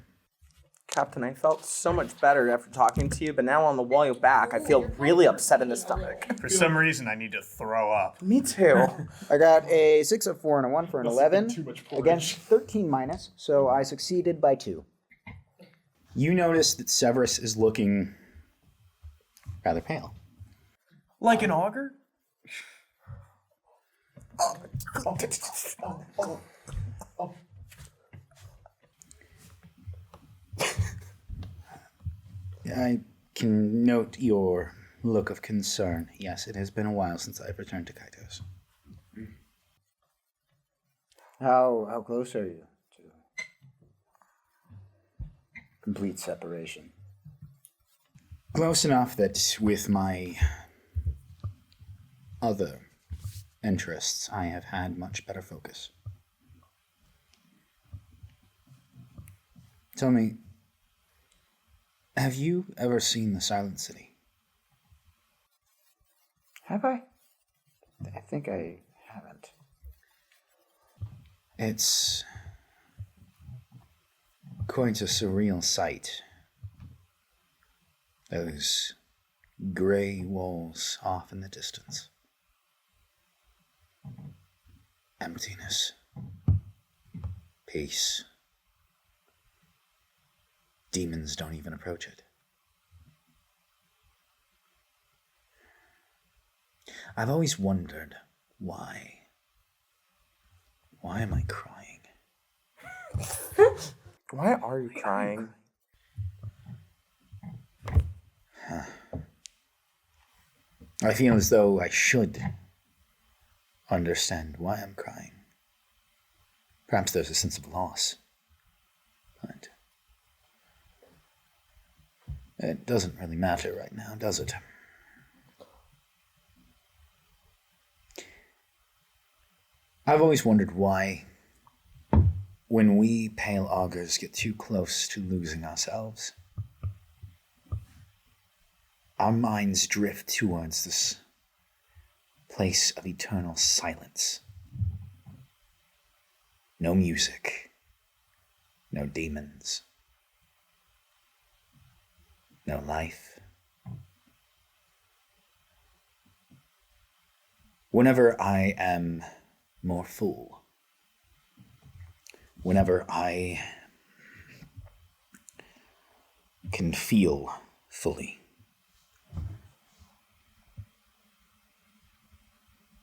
Captain, I felt so much better after talking to you, but now on the way back, I feel really upset in the stomach. For some reason, I need to throw up. Me too. I got a 6, a 4, and a 1 for an Must have been 11 too much porridge. against 13 minus, so I succeeded by 2. You notice that Severus is looking rather pale. Like an auger? I can note your look of concern. Yes, it has been a while since I've returned to Kacios. How close are you to complete separation? Close enough that with my other interests, I have had much better focus. Tell me, have you ever seen the Silent City? Have I? I think I haven't. It's quite a surreal sight. Those gray walls off in the distance. Emptiness. Peace. Demons don't even approach it. I've always wondered why. Why am I crying? Why are you crying? I feel as though I should understand why I'm crying. Perhaps there's a sense of loss. But it doesn't really matter right now, does it? I've always wondered why, when we pale augurs get too close to losing ourselves, our minds drift towards this place of eternal silence. No music, no demons, no life. Whenever I am more full, whenever I can feel fully,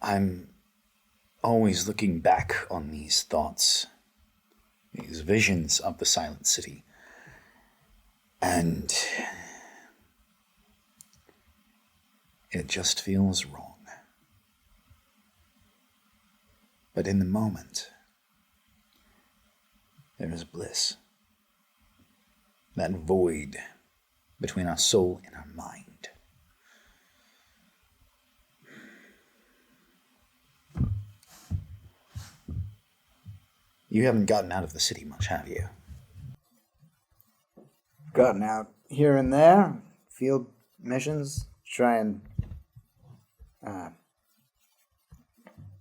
I'm always looking back on these thoughts, these visions of the Silent City, and it just feels wrong. But in the moment, there is bliss. That void between our soul and our mind. You haven't gotten out of the city much, have you? Gotten out here and there, field missions, try and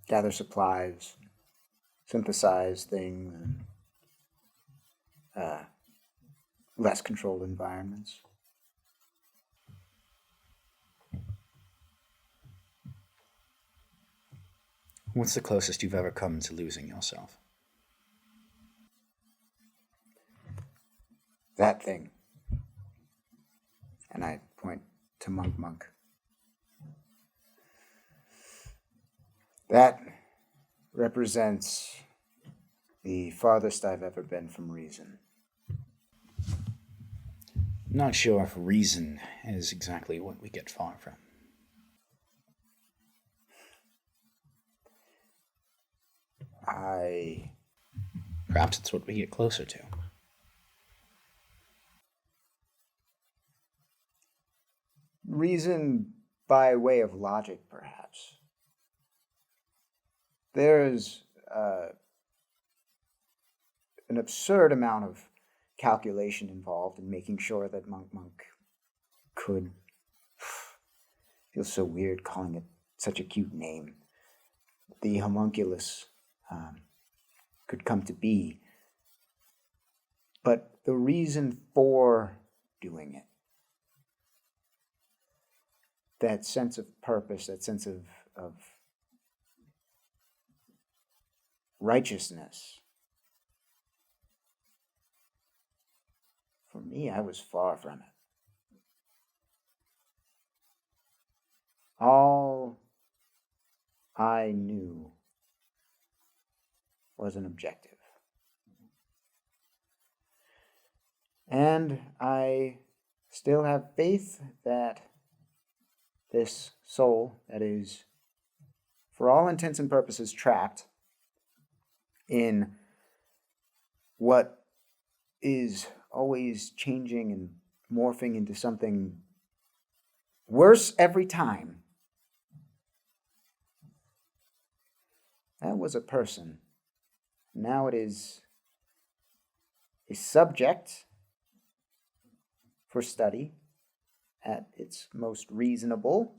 gather supplies, synthesize things, and less controlled environments. What's the closest you've ever come to losing yourself? That thing. And I point to Monk. That represents the farthest I've ever been from reason. Not sure if reason is exactly what we get far from. Perhaps it's what we get closer to. reason by way of logic, perhaps. There's an absurd amount of calculation involved in making sure that Monk could... Feels so weird calling it such a cute name. The homunculus could come to be. But the reason for doing it, that sense of purpose, that sense of righteousness, for me, I was far from it. All I knew was an objective. And I still have faith that this soul that is, for all intents and purposes, trapped in what is always changing and morphing into something worse every time. That was a person. Now it is a subject for study at its most reasonable,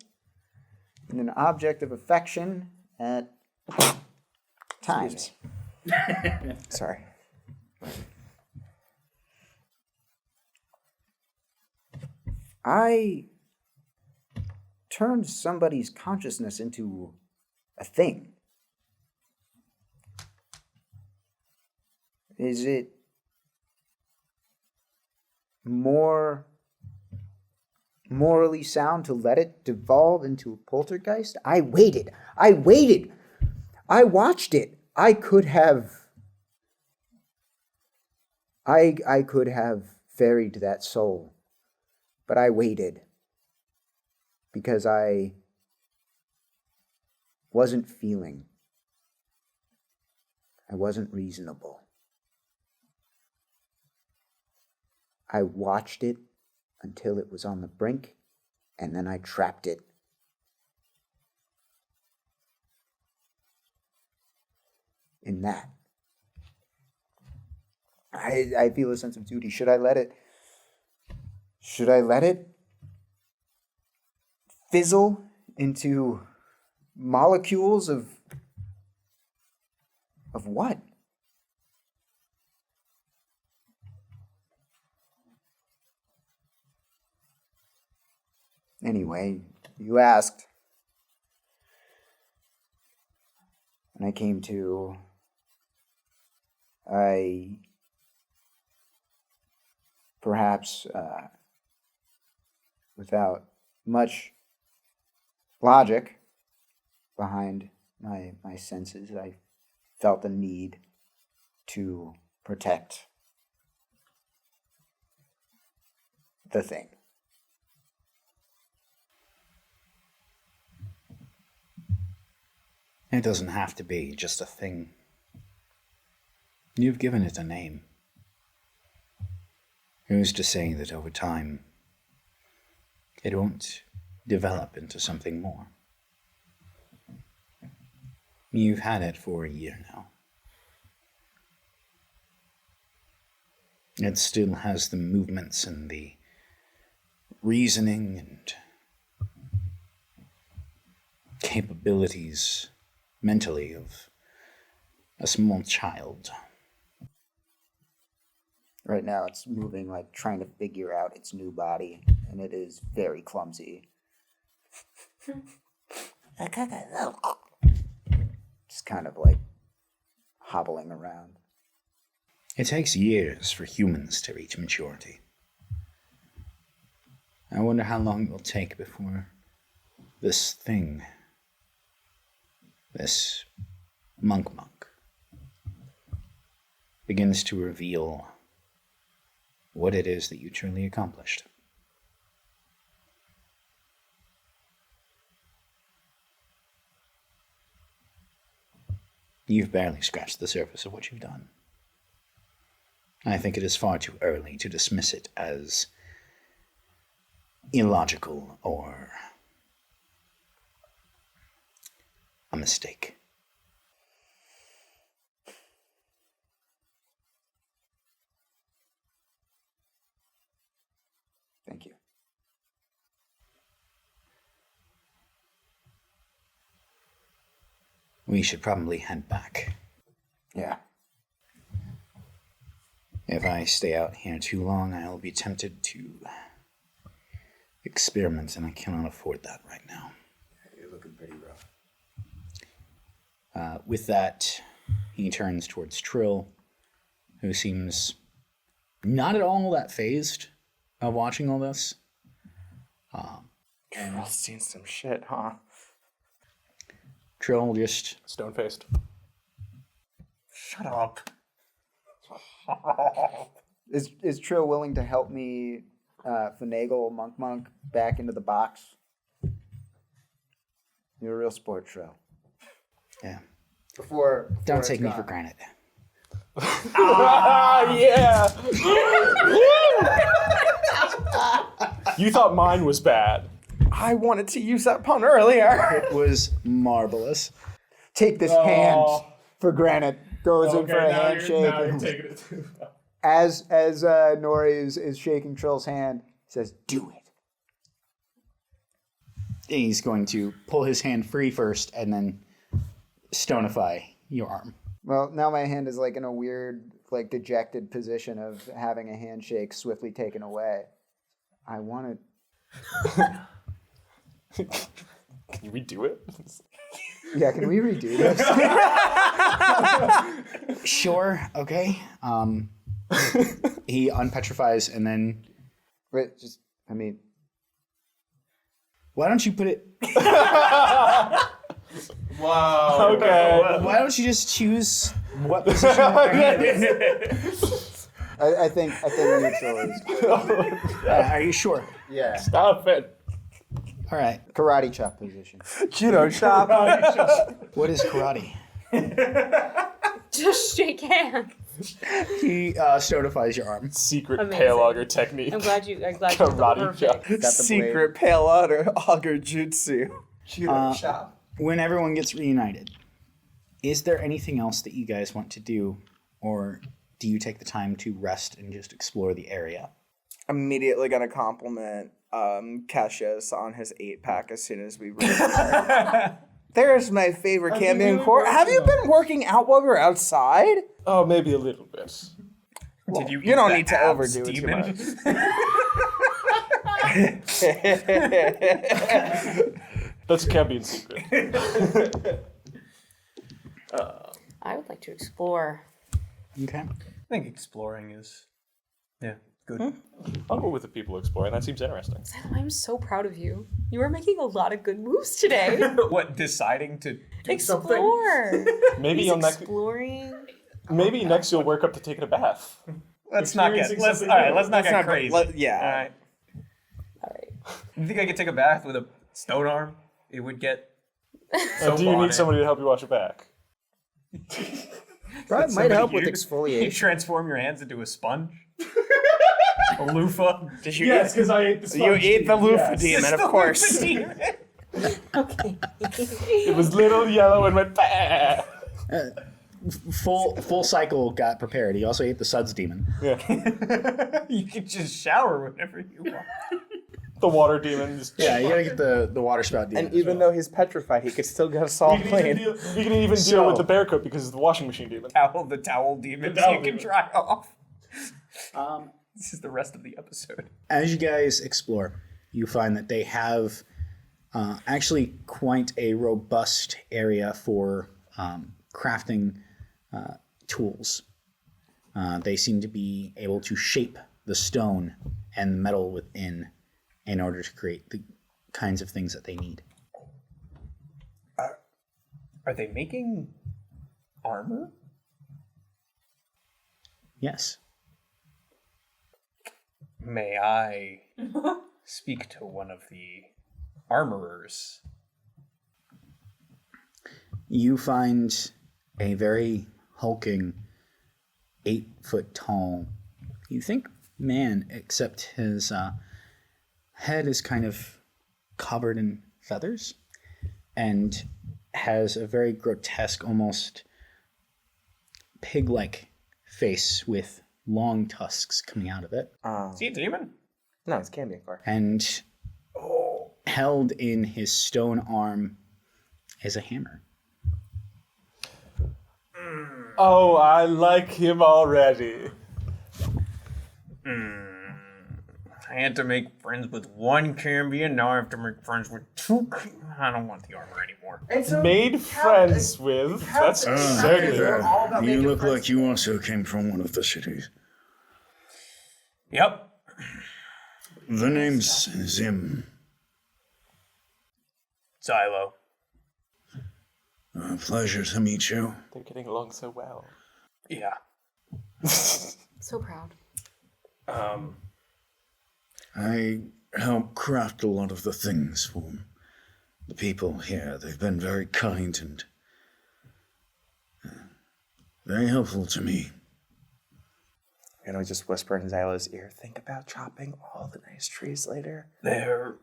and an object of affection at times. Sorry. I turned somebody's consciousness into a thing. Is it more morally sound to let it devolve into a poltergeist? I waited. I watched it. I could have ferried that soul, but I waited because I wasn't feeling. I wasn't reasonable. I watched it until it was on the brink, and then I trapped it. In that. I feel a sense of duty. Should I let it fizzle into molecules of what? Anyway, you asked, and I came to, perhaps without much logic behind my senses, I felt the need to protect the thing. It doesn't have to be just a thing. You've given it a name. Who's to say that over time it won't develop into something more? You've had it for a year now. It still has the movements and the reasoning and capabilities mentally of a small child. Right now it's moving like trying to figure out its new body, and it is very clumsy. Just kind of like hobbling around. It takes years for humans to reach maturity. I wonder how long it will take before this thing, this monk, begins to reveal what it is that you truly accomplished. You've barely scratched the surface of what you've done. I think it is far too early to dismiss it as illogical or a mistake. Thank you. We should probably head back. Yeah. If I stay out here too long, I will be tempted to experiment, and I cannot afford that right now. You're looking pretty rough. With that, he turns towards Trill, who seems not at all that fazed of watching all this. Trill's seen some shit, huh? Trill just Stone-faced. Shut up. Is Trill willing to help me finagle Monk back into the box? You're a real sport, Trill. yeah. Before Don't it's take me gone. for granted. Yeah! You thought mine was bad. I wanted to use that pun earlier. It was marvelous. Take this hand for granted. Goes in for a handshake. taking it too far. As Nori is shaking Trill's hand, he says, "Do it." He's going to pull his hand free first and then stonify your arm. Well, now my hand is like in a weird, like dejected position of having a handshake swiftly taken away. I want to. Can you redo it? Yeah, can we redo this? Sure, okay. He unpetrifies and then... Wait, Why don't you put it... Wow. Okay. Why don't you just choose what position your hand is? I think neutral is. Are you sure? Yeah. Stop it. All right. Karate chop position. Judo shop. What is karate? Just shake hands. He stonifies your arm. Secret Amazing. pale auger technique. I'm glad you Karate chop. Got the Secret pale auger jutsu. Judo shop. When everyone gets reunited, is there anything else that you guys want to do? Or do you take the time to rest and just explore the area? Immediately gonna compliment Kacios on his 8-pack as soon as we reach. There's my favorite camping core. Have you been working out while we're outside? Oh, maybe a little bit. Did you? You don't eat need the to abs overdo it too demon? much. That's a Cambion secret. I would like to explore. Okay. I think exploring is, good. I'll go with the people exploring. That seems interesting. I'm so proud of you. You are making a lot of good moves today. What, deciding to do something? Explore. Maybe He's you'll next. exploring. Maybe next you'll work up to taking a bath. Let's not get Experiencing let's something not new. get crazy. All Alright. You think I could take a bath with a stone arm? It would get Do you need somebody to help you wash your back? Probably might help with You exfoliation. transform your hands into a sponge? A loofah? because I ate the You ate the loofah demon, of course. Okay. It was little yellow and went bah! Full cycle got prepared. He also ate the Suds demon. You can just shower whenever you want. The water demon. Just Yeah, you gotta get the water spout demon. And even though he's petrified, he could still get us all You can even clean. deal with the bear coat because it's the washing machine demon. The towel demon The towel you can demon. dry off. This is the rest of the episode. As you guys explore, you find that they have actually quite a robust area for crafting tools. They seem to be able to shape the stone and the metal within in order to create the kinds of things that they need. Are they making armor? Yes. May I speak to one of the armorers? You find a very hulking, 8-foot tall, you think man, except his head is kind of covered in feathers and has a very grotesque, almost pig-like face with long tusks coming out of it. Is he a demon? No, it's candy car. And held in his stone arm is a hammer. Oh, I like him already. I had to make friends with one Cambion, now I have to make friends with two. I don't want the armor anymore. And so Made friends with. That's exactly They're right. all about You making look friends. like you also came from one of the cities. Yep. The name's Zim. Xylo. Pleasure to meet you. They're getting along so well. Yeah. So proud. I help craft a lot of the things for the people here. They've been very kind and very helpful to me. And we just whisper in Xylo's ear, think about chopping all the nice trees later. They're.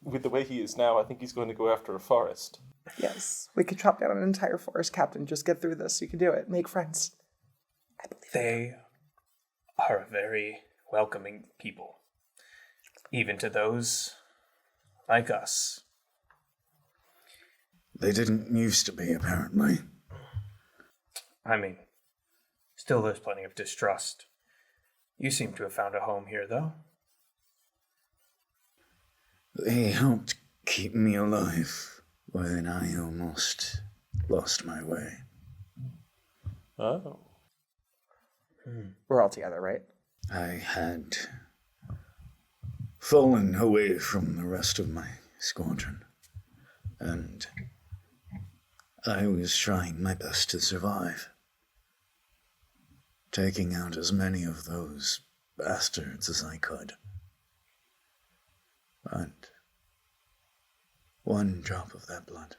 With the way he is now, I think he's going to go after a forest. Yes, we could chop down an entire forest, Captain. Just get through this. You can do it. Make friends. I believe They are a very welcoming people. Even to those like us. They didn't used to be, apparently. I mean, still there's plenty of distrust. You seem to have found a home here, though. They helped keep me alive when I almost lost my way. Oh. we're all together, right? I had fallen away from the rest of my squadron, and I was trying my best to survive, taking out as many of those bastards as I could. But one drop of that blood,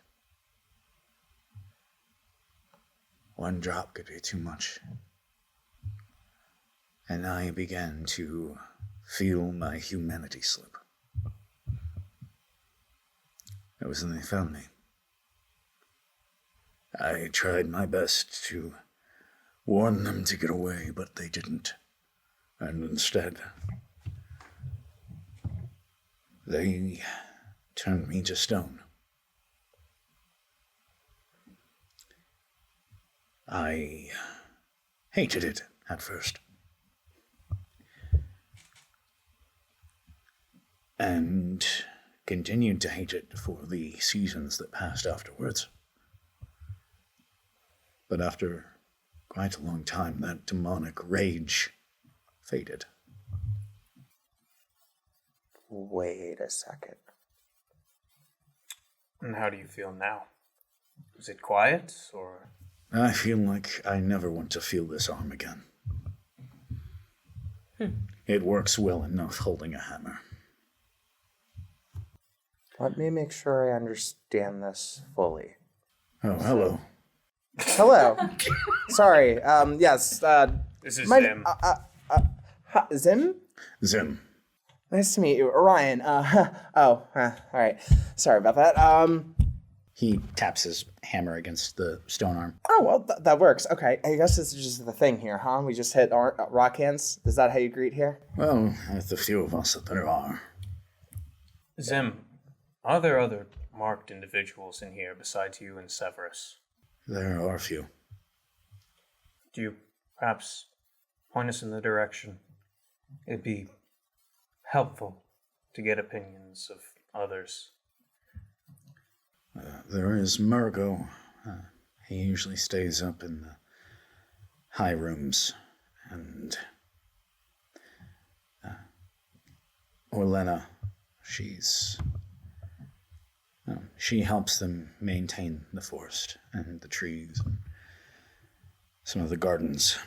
one drop could be too much. And I began to feel my humanity slip. That was when they found me. I tried my best to warn them to get away, but they didn't. And instead, they turned me to stone. I hated it at first. And continued to hate it for the seasons that passed afterwards. But after quite a long time, that demonic rage faded. Wait a second. And how do you feel now? Is it quiet, or...? I feel like I never want to feel this arm again. It works well enough holding a hammer. Let me make sure I understand this fully. Oh, hello. Hello. Sorry. Yes. This is my, Zim. Zim? Zim. Nice to meet you. Orion. All right. Sorry about that. He taps his hammer against the stone arm. Oh, well, that works. Okay. I guess this is just the thing here, huh? We just hit rock hands. Is that how you greet here? Well, with the few of us that there are. Zim, are there other marked individuals in here besides you and Severus? There are few. Do you perhaps point us in the direction? It'd be helpful to get opinions of others. There is Murgo. He usually stays up in the high rooms. And Orlena, she helps them maintain the forest and the trees and some of the gardens.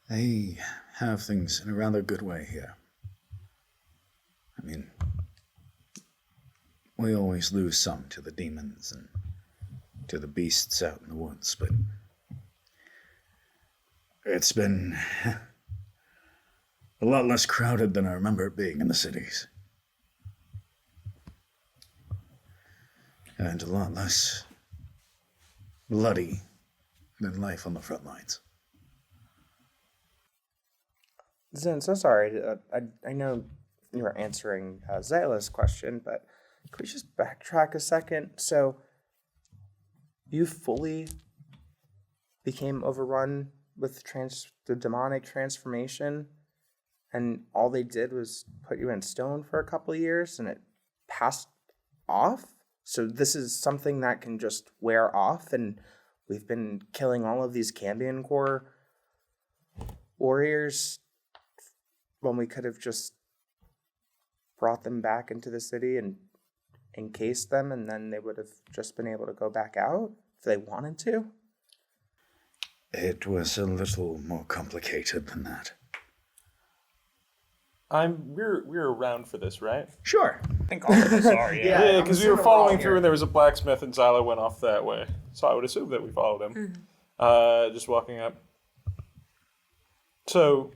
They have things in a rather good way here. I mean, we always lose some to the demons and to the beasts out in the woods, but It's been a lot less crowded than I remember it being in the cities. And a lot less bloody than life on the front lines. Zen, so sorry. I know you were answering Xylo's question, but could we just backtrack a second? So, you fully became overrun with the demonic transformation, and all they did was put you in stone for a couple of years, and it passed off? So this is something that can just wear off, and we've been killing all of these Cambion Core warriors when we could have just brought them back into the city and encased them, and then they would have just been able to go back out if they wanted to? It was a little more complicated than that. We're around for this, right? Sure. I think all of us are, yeah. Yeah, because we were following through and there was a blacksmith and Xylo went off that way. So I would assume that we followed him. Just walking up. So,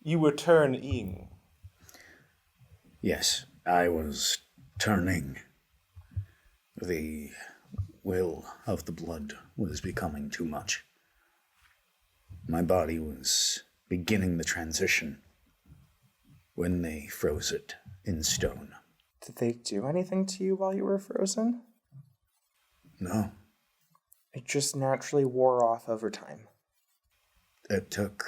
you were turning. Yes, I was turning. The will of the blood was becoming too much. My body was beginning the transition when they froze it in stone. Did they do anything to you while you were frozen? No, It just naturally wore off over time. it took,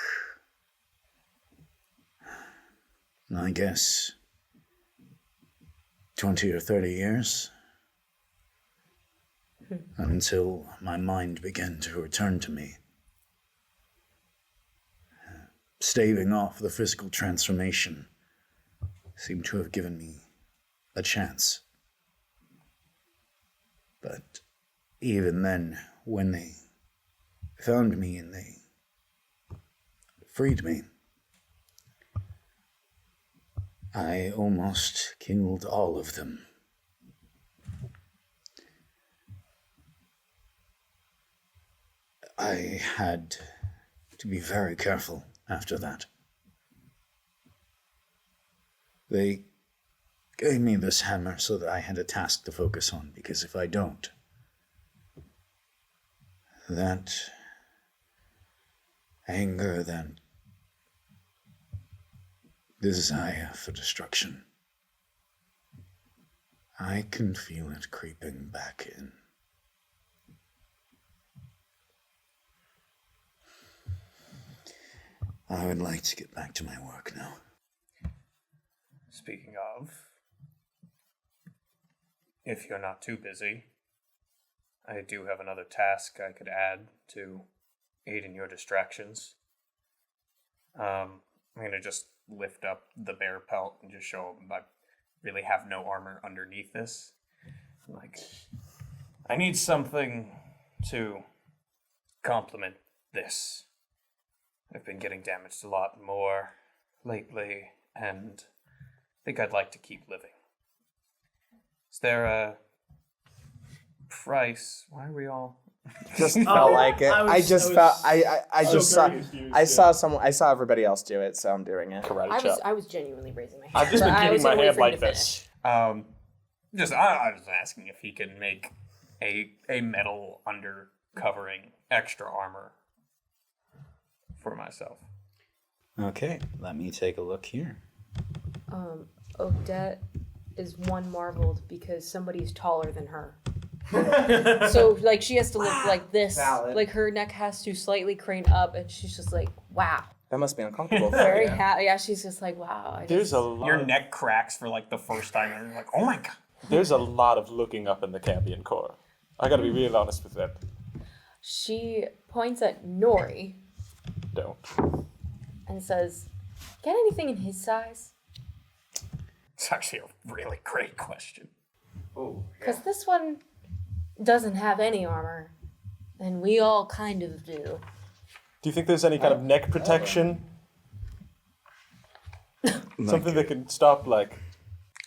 I guess, 20 or 30 years until my mind began to return to me. Staving off the physical transformation seemed to have given me a chance. But even then, when they found me and they freed me, I almost killed all of them. I had to be very careful after that. They gave me this hammer so that I had a task to focus on, because if I don't, that anger, that desire for destruction, I can feel it creeping back in. I would like to get back to my work now. Speaking of, if you're not too busy, I do have another task I could add to aid in your distractions. I'm going to just lift up the bear pelt and just show them I really have no armor underneath this. Like, I need something to complement this. I've been getting damaged a lot more lately, and I think I'd like to keep living. Is there a price? Why are we all... Just felt like it. I saw everybody else do it, so I'm doing it. Karate chop. I was genuinely raising my hand. I've just been but I keeping was my waiting hand for him like to this. finish. I was asking if he can make a metal undercovering extra armor for myself. Okay, let me take a look here. Odette is one marveled because somebody's taller than her. So, like, she has to look like this. Valid. Like, her neck has to slightly crane up, and she's just like, wow. That must be uncomfortable. Very happy. Yeah, she's just like, wow. There's a lot. Your neck cracks for like the first time, and you're like, oh my god. There's a lot of looking up in the Cambion Core. I gotta be real honest with that. She points at Nori Don't. and says, get anything in his size? It's actually a really great question. Oh, Because this one doesn't have any armor, and we all kind of do. Do you think there's any kind of neck protection? Something that can stop, like...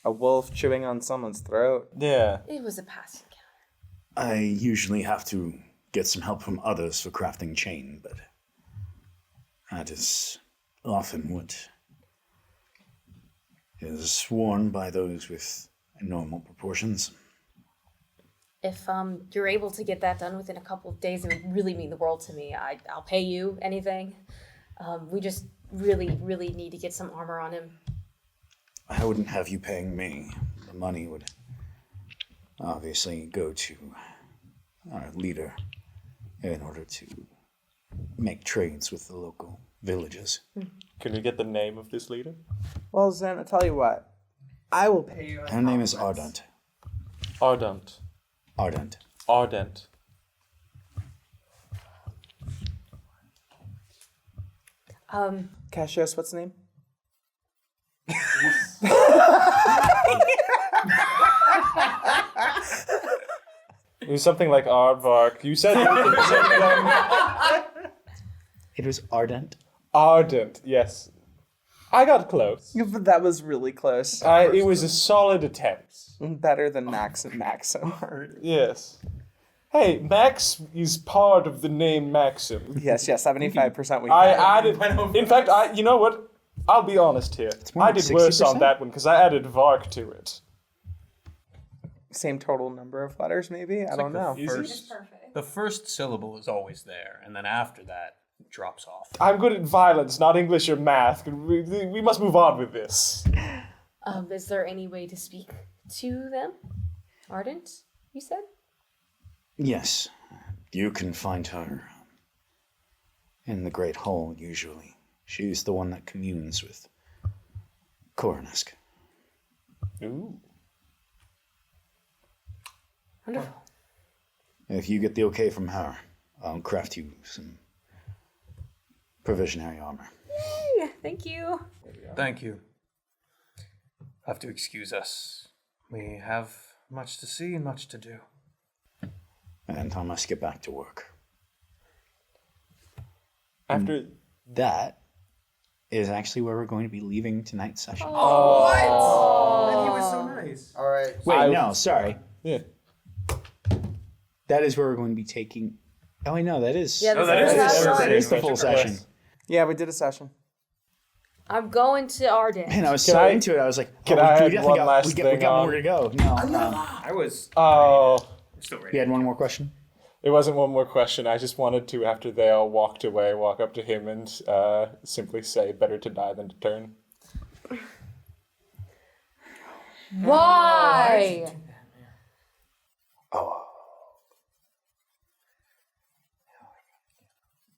A wolf chewing on someone's throat. Yeah. It was a passing encounter. I usually have to get some help from others for crafting chain, but that is often what is worn by those with normal proportions. If you're able to get that done within a couple of days, it would really mean the world to me. I'll pay you anything. We just really, really need to get some armor on him. I wouldn't have you paying me. The money would obviously go to our leader in order to make trades with the local villages. Can we get the name of this leader? Well, Zen, I'll tell you what. I will pay you. Her name is Ardent. Ardent. Ardent. Ardent. Kacios, what's the name? It was something like Aardvark. You said it. It was Ardent. Ardent, yes. I got close. But that was really close. It was a solid attempt. Better than Max and Maxim. Yes. Hey, Max is part of the name Maxim. Yes, 75% we I added. In fact, you know what? I'll be honest here. more I like did worse 60%. on that one because I added Vark to it. Same total number of letters, maybe? I don't know. The first syllable is always there, and then after that, it drops off. I'm good at violence, not English or math. We must move on with this. Is there any way to speak to them? Ardent, you said? Yes, you can find her in the Great Hall, usually. She's the one that communes with Koronisk. Ooh. Wonderful. If you get the okay from her, I'll craft you some provisionary armor. Yay, thank you. Thank you. Have to excuse us. We have much to see and much to do. And I must get back to work. After That is actually where we're going to be leaving tonight's session. And he was so nice. All right. Wait, no, sorry. yeah. That is where we're going to be taking... Oh, I know, that is... Yeah, that is that is the full session. Yeah, we did a session. I'm going to Ardent. Man, I was Can so I- into it. I was like, can oh, I we add definitely one got, last we thing got on? more to go. No, I was Oh, still ready. you had one more question? it wasn't one more question. I just wanted to, after they all walked away, walk up to him and simply say, "Better to die than to turn." Why?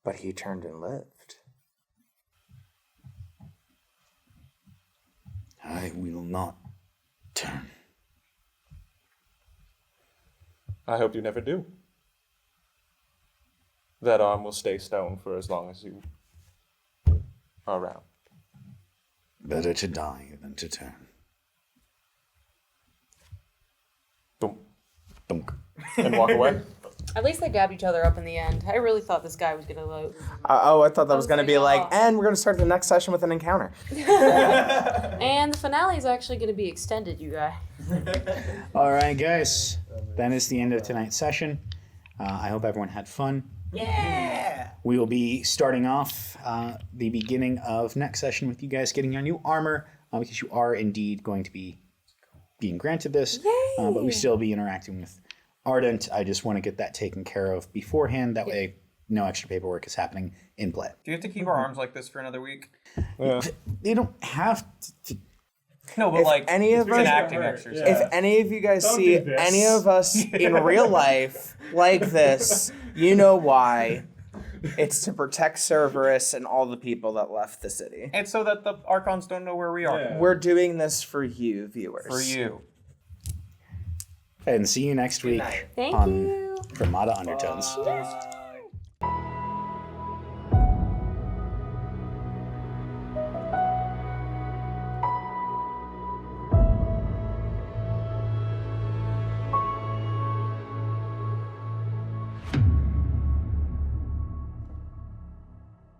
But he turned and lived. I will not turn. I hope you never do. That arm will stay stone for as long as you are around. Better to die than to turn. Boom. Dunk. And walk away. At least they dabbed each other up in the end. I really thought this guy was gonna vote. I thought that was going to be like, Oh. and we're going to start the next session with an encounter. And the finale is actually gonna be extended, you guys. All right, guys. That is the end of tonight's session. I hope everyone had fun. Yeah. We will be starting off the beginning of next session with you guys getting your new armor, because you are indeed going to be being granted this. But we still be interacting with Ardent. I just want to get that taken care of beforehand. That way, no extra paperwork is happening in play. Do you have to keep our arms like this for another week? Yeah. They don't have to. No, but If like any of it's an us- acting exercise. If any of you guys Don't see do this. any of us in real life like this, you know why. It's to protect Cerberus and all the people that left the city. And so that the Archons don't know where we are. Yeah. We're doing this for you, viewers. For you. And see you next week Thank on you. Fermata Undertones.